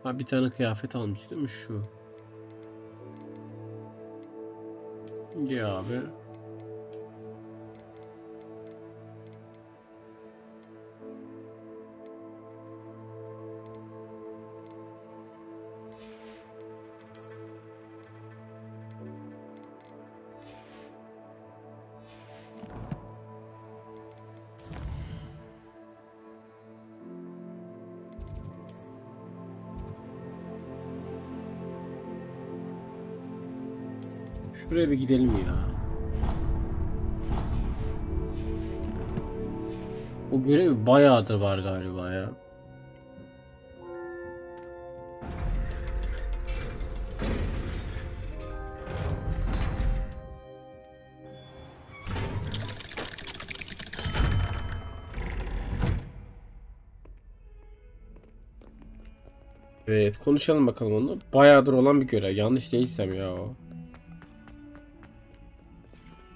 Ha, bir tane kıyafet almış değil mi şu? Ya abi. Şuraya bir gidelim ya. O görev bayağıdır var galiba ya. Evet, konuşalım bakalım onu. Bayağıdır olan bir görev. Yanlış değilsem ya o.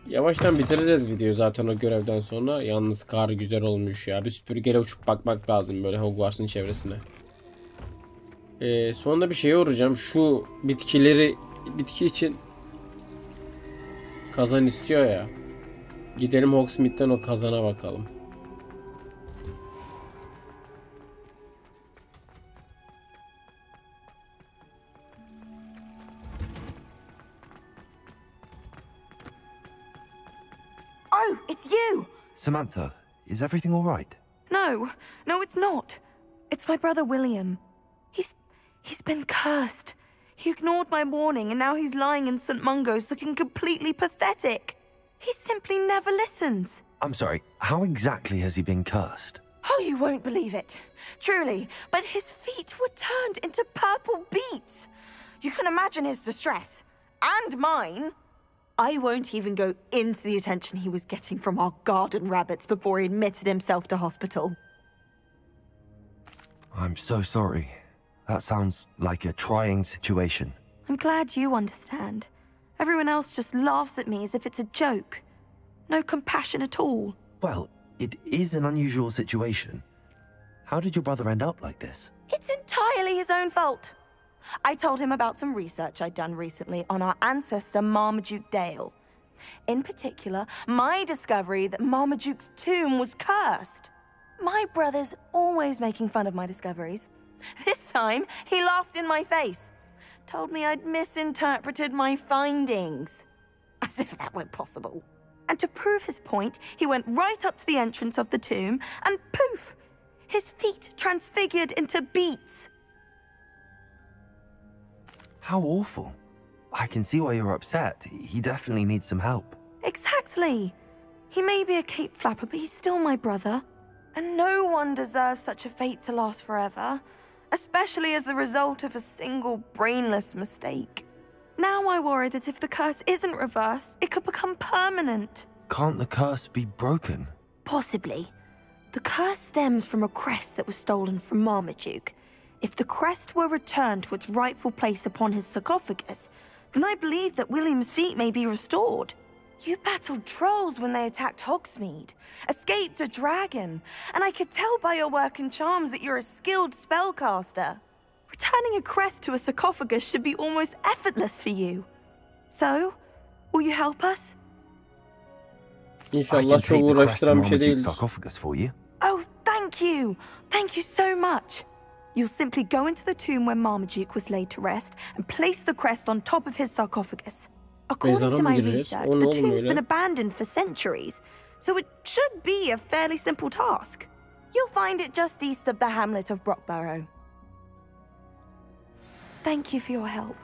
Yavaştan bitireceğiz videoyu zaten o görevden sonra. Yalnız kar güzel olmuş ya. Bir süpürgeyle uçup bakmak lazım böyle Hogwarts'ın çevresine. Sonra bir şeye uğrayacağım. Şu bitki için kazan istiyor ya. Gidelim Hogsmeade'den o kazana bakalım. Oh, it's you! Samantha, is everything all right? No, it's not. It's my brother William. He's been cursed. He ignored my warning and now he's lying in St. Mungo's looking completely pathetic. He simply never listens. I'm sorry, how exactly has he been cursed? Oh, you won't believe it. Truly, but his feet were turned into purple beets. You can imagine his distress. And mine. I won't even go into the attention he was getting from our garden rabbits before he admitted himself to hospital. I'm so sorry. That sounds like a trying situation. I'm glad you understand. Everyone else just laughs at me as if it's a joke. No compassion at all. Well, it is an unusual situation. How did your brother end up like this? It's entirely his own fault. I told him about some research I'd done recently on our ancestor Marmaduke Dale. In particular, my discovery that Marmaduke's tomb was cursed. My brother's always making fun of my discoveries. This time, he laughed in my face. Told me I'd misinterpreted my findings. As if that weren't possible. And to prove his point, he went right up to the entrance of the tomb and poof! His feet transfigured into beets. How awful. I can see why you're upset. He definitely needs some help. Exactly. He may be a cape flapper, but he's still my brother. And no one deserves such a fate to last forever. Especially as the result of a single brainless mistake. Now I worry that if the curse isn't reversed, it could become permanent. Can't the curse be broken? Possibly. The curse stems from a crest that was stolen from Marmaduke. If the crest were returned to its rightful place upon his sarcophagus, then I believe that William's feet may be restored. You battled trolls when they attacked Hogsmeade, escaped a dragon, and I could tell by your work and charms that you're a skilled spellcaster. Returning a crest to a sarcophagus should be almost effortless for you. So, will you help us? İnşallah çok uğraştıran bir şey değildir. Sarcophagus for you. Oh, thank you! Thank you so much! You'll simply go into the tomb where Marmaduke was laid to rest and place the crest on top of his sarcophagus. According to my research, the tomb's been abandoned for centuries, so it should be a fairly simple task. You'll find it just east of the hamlet of Brockborough. Thank you for your help.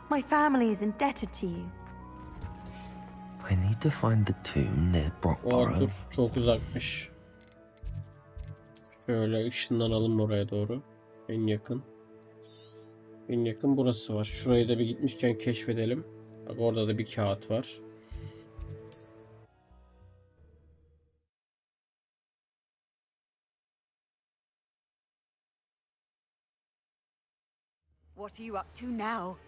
My family is indebted to you. I need to find the tomb near Brockborough. Dur, çok uzakmış. Şöyle ışınlanalım oraya doğru. En yakın. En yakın burası var. Şurayı da bir gitmişken keşfedelim. Bak orada da bir kağıt var. What are you up to now?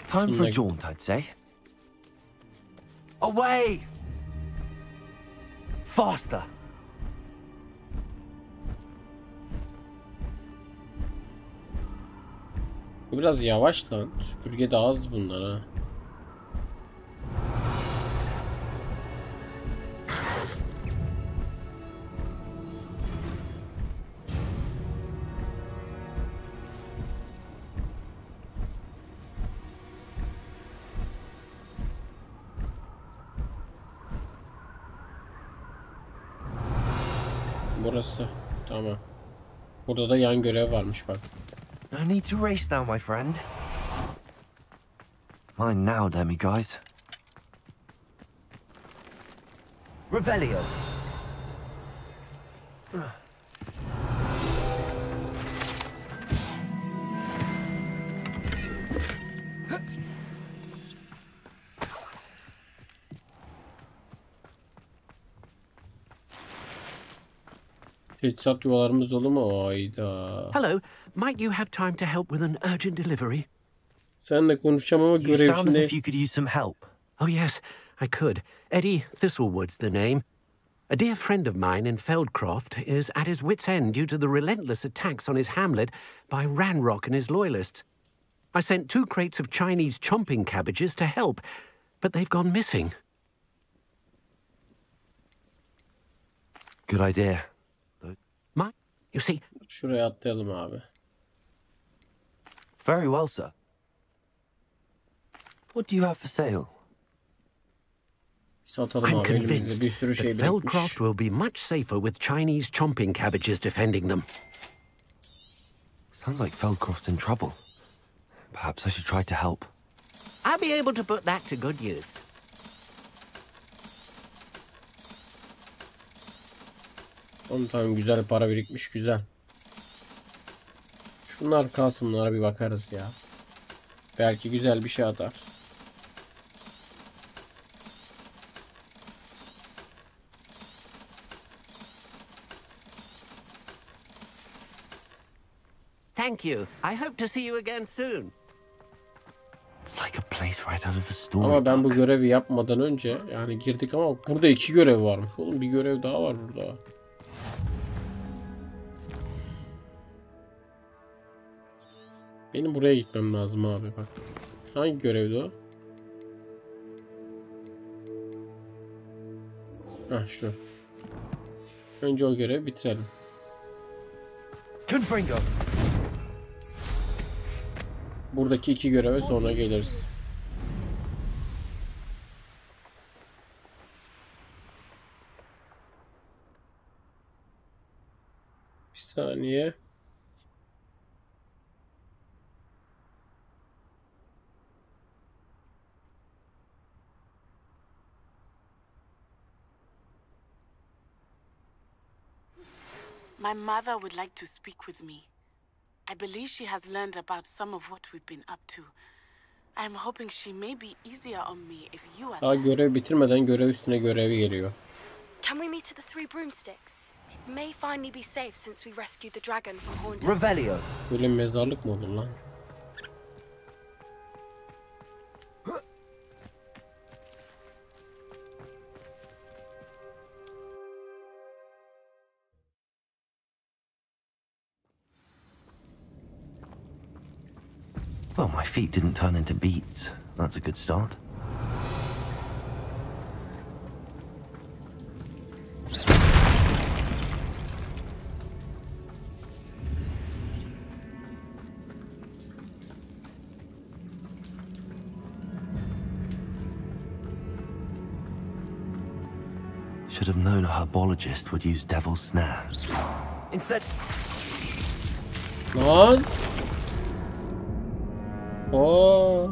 Time for a jaunt, I'd say. Away! Faster! Bu biraz yavaş lan. Süpürge de az bunlar ha. Burası. Tamam. Burada da yan görev varmış bak. No need to race now, my friend. Mine now, damn you guys. Revelio. Teçhizat yuvalarımız dolu mu? Ayda. Hello, might you have time to help with an urgent delivery? Seninle konuşacağım ama görev You sound as içinde. if you could use some help. Oh yes, I could. Eddie Thistlewood's the name. A dear friend of mine in Feldcroft is at his wit's end due to the relentless attacks on his hamlet by Ranrock and his loyalists. I sent 2 crates of Chinese chomping cabbages to help, but they've gone missing. Good idea. You see... Şuraya atlayalım abi. Very well, sir. What do you have for sale? Satalım I'm abi, elimizde convinced bir sürü şey that birikmiş. Feldcroft will be much safer with Chinese chomping cabbages defending them. Sounds like Feldcroft's in trouble. Perhaps I should try to help. I'll be able to put that to good use. Tamam, güzel para birikmiş, güzel. Şunlar kalsın, bunlara bir bakarız ya. Belki güzel bir şey atar. Thank you. I hope to see you again soon. It's like a place right out of a story. Ama ben bu görevi yapmadan önce yani girdik ama burada 2 görev varmış. Oğlum bir görev daha var burada. Benim buraya gitmem lazım abi bak. Hangi görevdi o? Hah şu. Önce o görevi bitirelim. Confringo. Buradaki 2 göreve sonra geliriz. Bir saniye. My mother would like to speak with me. I believe she has learned about some of what we've been up to. I'm hoping she may be easier on me if you are Daha görev bitirmeden görev üstüne görevi geliyor. Can we meet at the 3 broomsticks? It may finally be safe since we rescued the dragon from Horned. Revelio. Böyle mezarlık mı olur lan? Well, my feet didn't turn into beets. That's a good start. Should have known a herbologist would use devil's snare. Instead... Lan! Oo.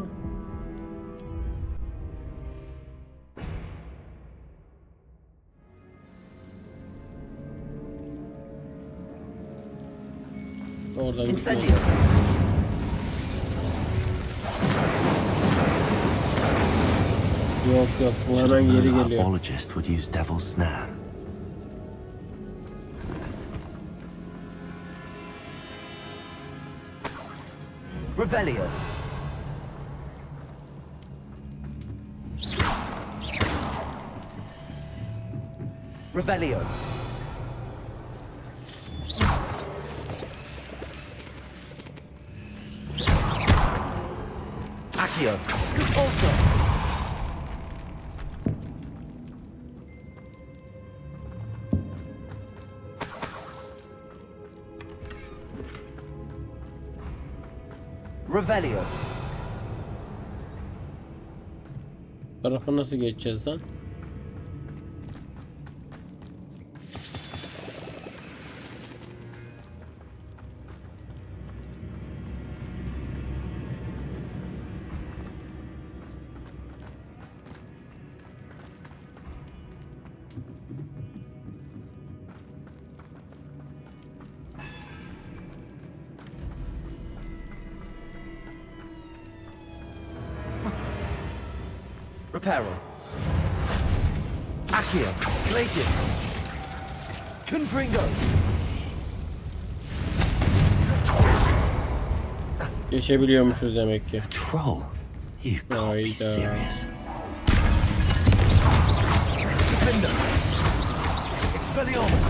Oradan gitmeyelim. Yok yok, bu hemen geri geliyor. Herbologist would use devil's snare. Revelio. Revelio. Accio. Also. Revelio. Tarafa nasıl geçeceğiz lan? Reparo. Accio. Glacius. Confringo. Geçebiliyormuşuz demek ki. Troll. You can't be serious. Defender. Expelliarmus.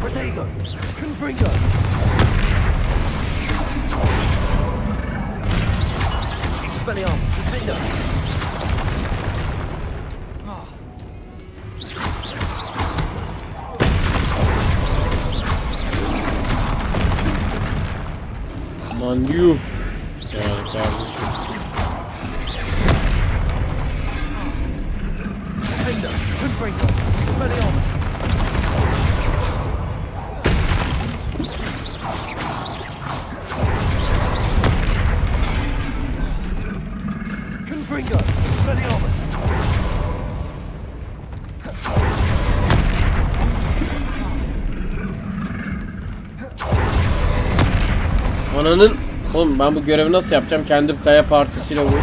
Protego. Confringo. Expelliarmus. Defender. Aman yuh. Yani kardeşim. Defender. Confringo. Expelliarmus. Confringo. Expelliarmus. Ananın... Oğlum ben bu görevi nasıl yapacağım? Kendim kaya partisiyle vur.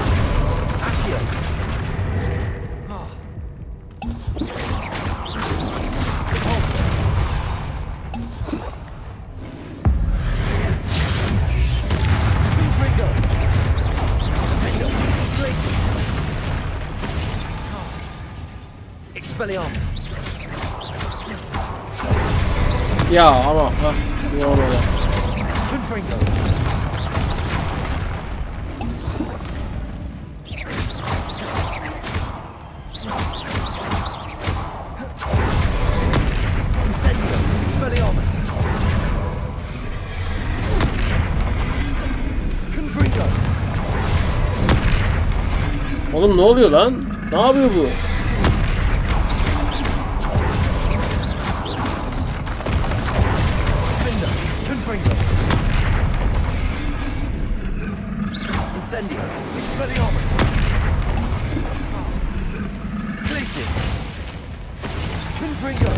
Expelliarmus. Ya ama ha ne oldu? Confringo. Incendio. Expelliarmus. Confringo. Oğlum ne oluyor lan? Ne yapıyor bu? Confringo. Incendio. Expelliarmus. Glacius. Confringo.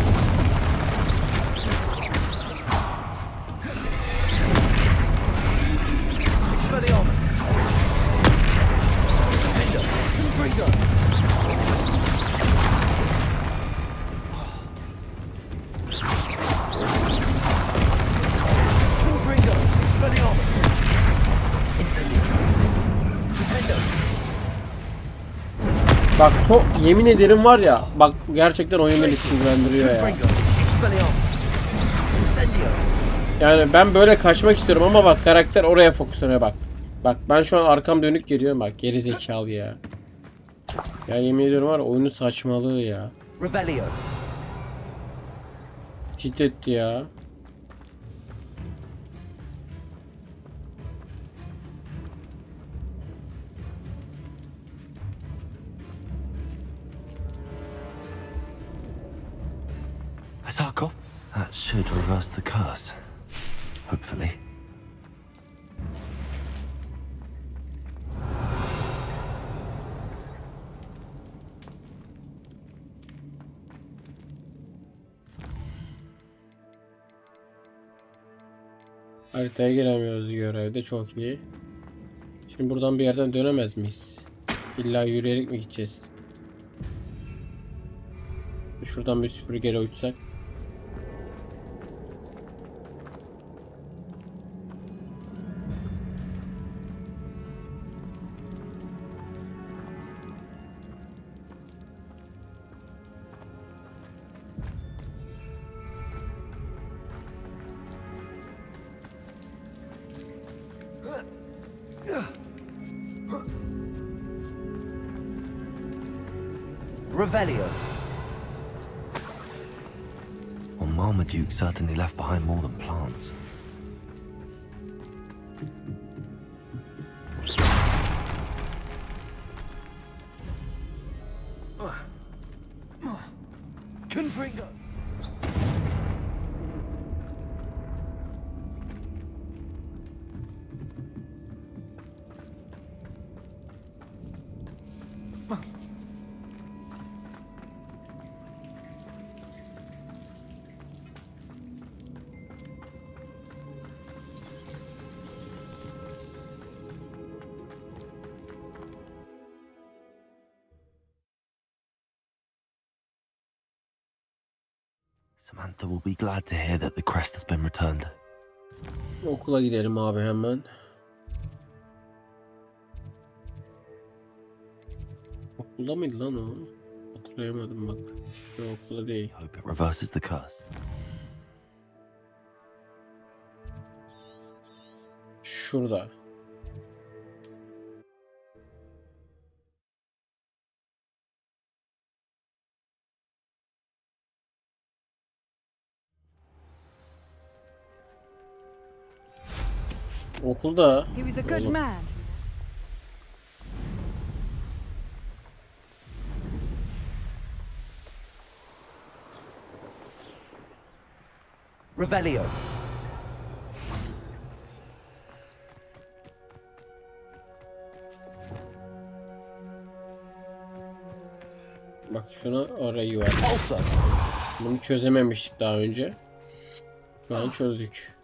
Expelliarmus. Defender. Confringo. Confringo. Expelliarmus. Incendio. Defender. Bak yemin ederim var ya, bak gerçekten oyun beni sinirlendiriyor ya. Confringo. Expelliarmus. Incendio. Yani ben böyle kaçmak istiyorum ama bak karakter oraya fokuslanıyor bak. Bak ben şu an arkam dönük geliyorum bak, geri zekalı ya. Ya yemin ediyorum var ya, oyunun saçmalığı ya. Revelio. Ciddetti ya. A sarcoph? That should reverse the curse. Hopefully. Haritaya giremiyoruz görevde, çok iyi. Şimdi buradan bir yerden dönemez miyiz? İlla yürüyerek mi gideceğiz? Şuradan bir süpürgeyle uçsak. Revelio. Well, Marmaduke certainly left behind more than plants. Confringo. Samantha will be glad to hear that the crest has been returned. Okula gidelim abi hemen. Okulda mıydı lan o? Hatırlayamadım bak. Yok, okulda değil. Hope it reverses the curse. Şurada. Okulda. He was a good man. Revelio. Bak şuna orayı var. Bunu çözememiştik daha önce. Şu an çözdük.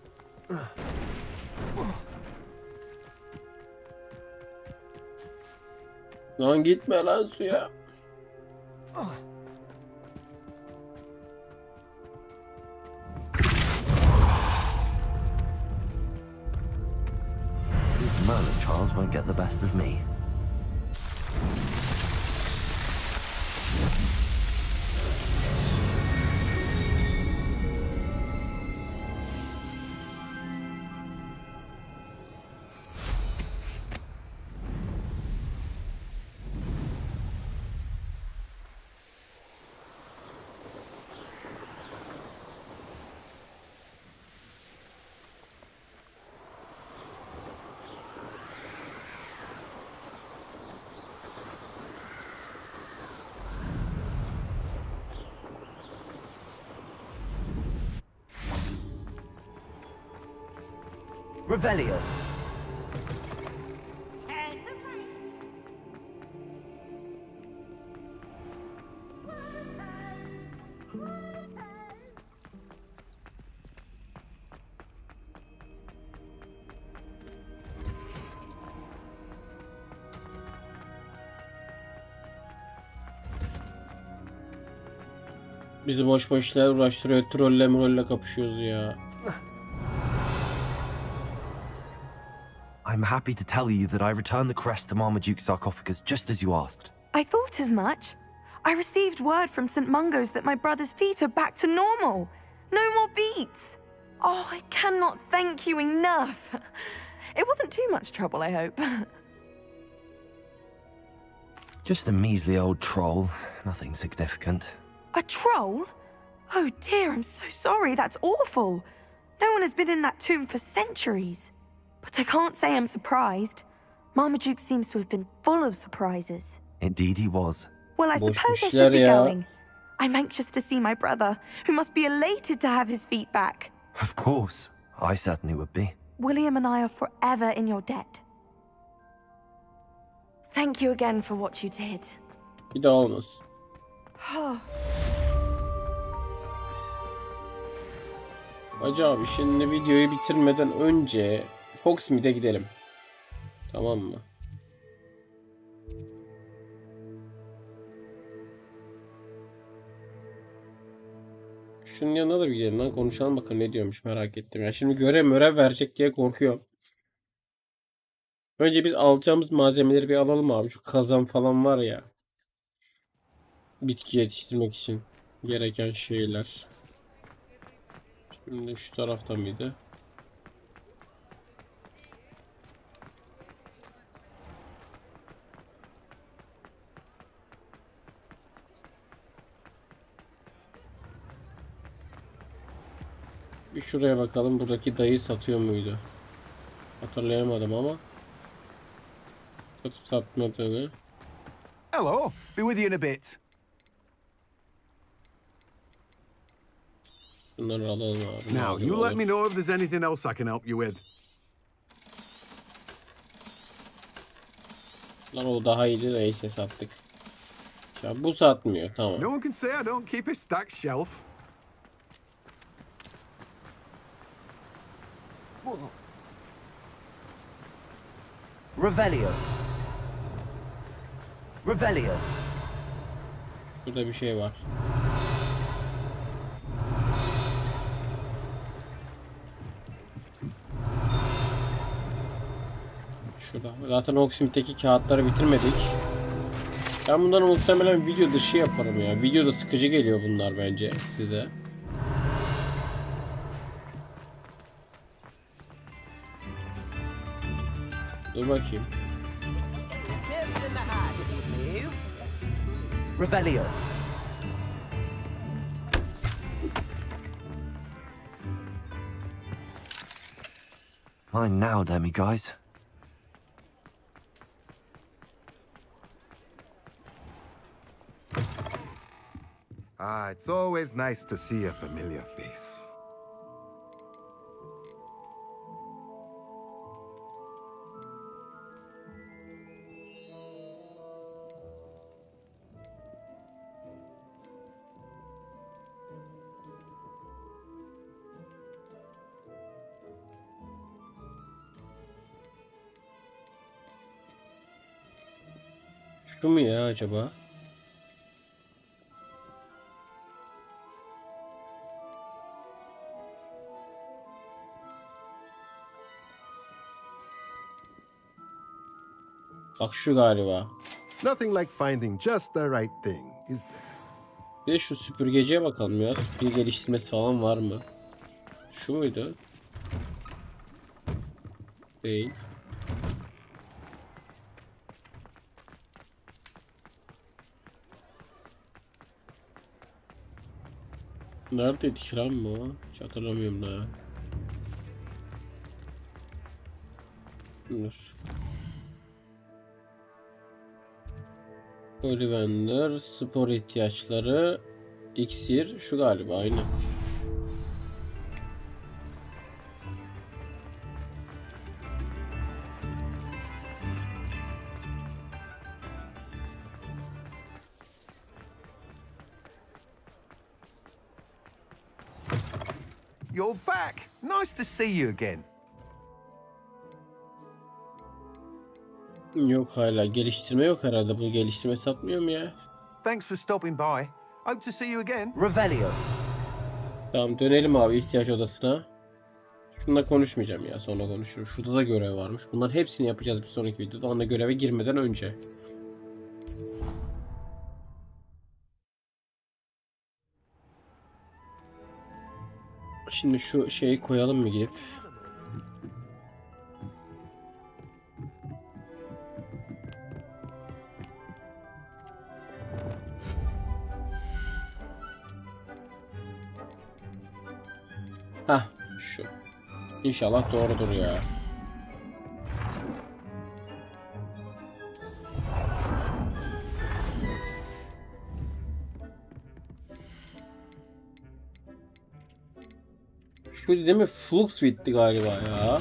Lan gitme lan suya. These Merlin trials won't get the best of me. Revelio. Bizi boş boş işler uğraştırıyor. Trolle kapışıyoruz ya. I'm happy to tell you that I returned the crest to Marmaduke's sarcophagus just as you asked. I thought as much. I received word from St. Mungo's that my brother's feet are back to normal. No more beats. Oh, I cannot thank you enough. It wasn't too much trouble, I hope. Just a measly old troll, nothing significant. A troll? Oh dear, I'm so sorry. That's awful. No one has been in that tomb for centuries. But I can't say I'm surprised. Marmaduke seems to have been full of surprises. Indeed he was. Well, I suppose I should be going. I'm anxious to see my brother, who must be elated to have his feet back. Of course. I certainly would be. William and I are forever in your debt. Thank you again for what you did. Bir daha olmasın. Hacı abi şimdi videoyu bitirmeden önce Hogsmeade'e gidelim. Tamam mı? Şunun yanına da bir gidelim lan, konuşalım bakalım ne diyormuş, merak ettim. Ya şimdi görev verecek diye korkuyorum. Önce biz alacağımız malzemeleri bir alalım abi. Şu kazan falan var ya. Bitki yetiştirmek için gereken şeyler. Şimdi şu tarafta mıydı? Bir şuraya bakalım. Buradaki dayı satıyor muydu? Hatırlayamadım ama. Satıp satmadığını. Hello. Be with you in a bit. Bunları alalım abi. Now, you let me know if there's anything else I can help you with. Lan o daha iyiydi, neyse sattık. Ya bu satmıyor, tamam. No one can say I don't keep a stacked shelf. Revelio. Revelio. Burada bir şey var. Şurada. Zaten Hogsmeade'deki kağıtları bitirmedik. Ben bundan muhtemelen video dışı yaparım ya. Videoda sıkıcı geliyor bunlar bence size. Dur bakayım. Revelio. Fine now, Demi guys. It's always nice to see a familiar face. Şu mu ya acaba? Bak şu galiba. Nothing like finding just the right thing, is there? Bir de şu süpürgeciye bakalım ya. Süpürge geliştirmesi falan var mı? Şu muydu? Değil. Neredeydi lan bu? Hiç hatırlamıyorum daha. Dur. Ollivander, spor ihtiyaçları, iksir, şu galiba aynı. You're back. Nice to see you again. Yok hala. Geliştirme yok herhalde. Bu geliştirme satmıyor mu ya? Thanks for stopping by. Hope to see you again. Revelio. Tamam dönelim abi ihtiyaç odasına. Şununla konuşmayacağım ya. Sonra konuşuruz. Şurada da görev varmış. Bunların hepsini yapacağız bir sonraki videoda. Onda göreve girmeden önce. Şimdi şu şeyi koyalım mı gidip? Hah şu. İnşallah doğrudur ya. Şu değil mi? Flux bitti galiba ya.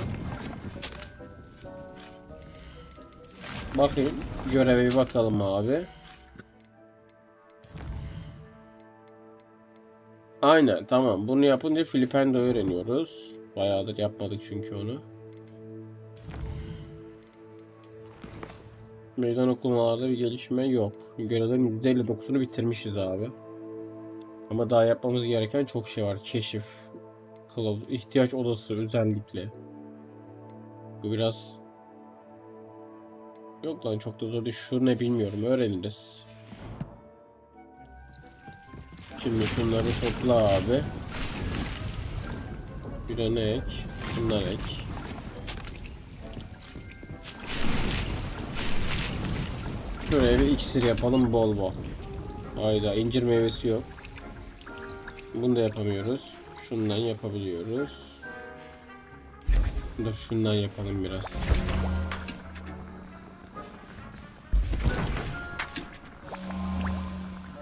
Bakayım. Göreve bir bakalım abi. Aynen tamam. Bunu yapınca Filipendo öğreniyoruz. Bayağıdır yapmadık çünkü onu. Meydan okumalarda bir gelişme yok. Görevlerin %59'unu bitirmişiz abi. Ama daha yapmamız gereken çok şey var. Keşif, kılavuz, ihtiyaç odası özellikle. Bu biraz... Yok lan çok da zor değil. Şu ne bilmiyorum. Öğreniriz. Şimdi şunları topla abi. Bir tane ek. Bunlar ek. Şuraya bir iksir yapalım bol bol. Hayda incir meyvesi yok. Bunu da yapamıyoruz. Şundan yapabiliyoruz. Dur şundan yapalım biraz.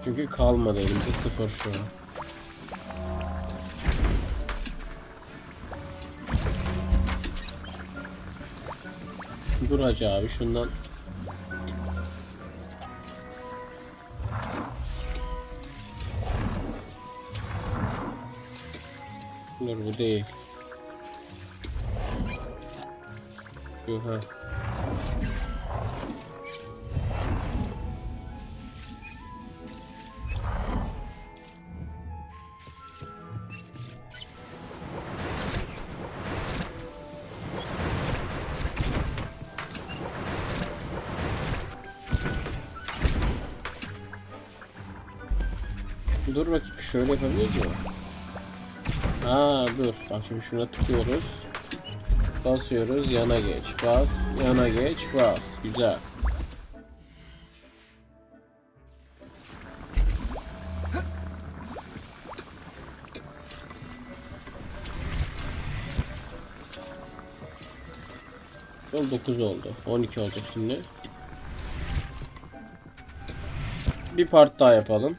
Çünkü kalmadı elimizde, 0 şu an. Dur hacı abi şundan. Dur bu değil. Yuha. Dur bakayım şöyle yapabiliriz mi? Aa dur bak şimdi şuna tıklıyoruz. Basıyoruz, yana geç bas, yana geç bas. Güzel. Son 9 oldu. 12 olacak şimdi. Bir part daha yapalım.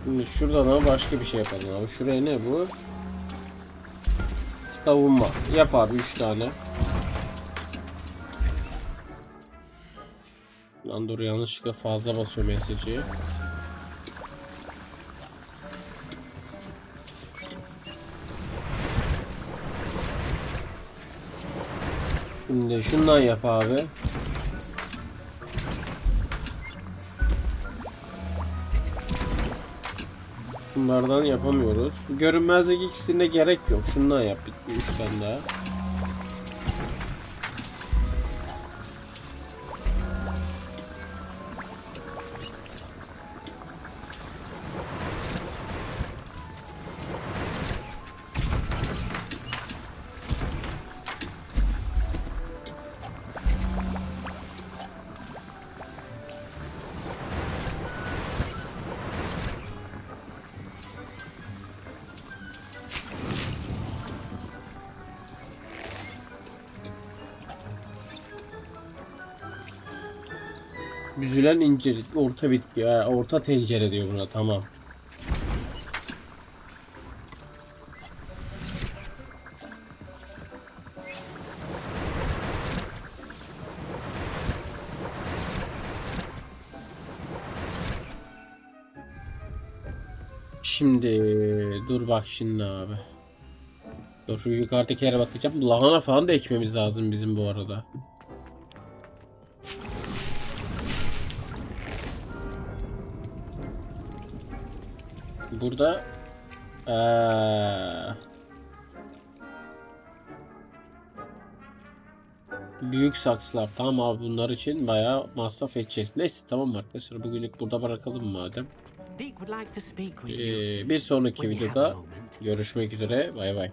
Şimdi şuradan ama başka bir şey yapalım abi. Şuraya ne bu? Savunma. Yap abi 3 tane. Lan dur yanlışlıkla fazla basıyor mesajı. Şimdi şundan yap abi. Bunlardan yapamıyoruz. Görünmezlik ikisine gerek yok. Şundan yap. Bitti 3 tane daha. Büzülen incir, orta bitki, orta tencere diyor buna, tamam. Şimdi dur bak şimdi abi. Dur şu yukarıdaki yere bakacağım. Lahana falan da ekmemiz lazım bizim bu arada. Burada büyük saksılar, tamam abi, bunlar için bayağı masraf edeceğiz. Neyse tamam arkadaşlar, bugünlük burada bırakalım madem. Bir sonraki videoda görüşmek üzere, bay bay.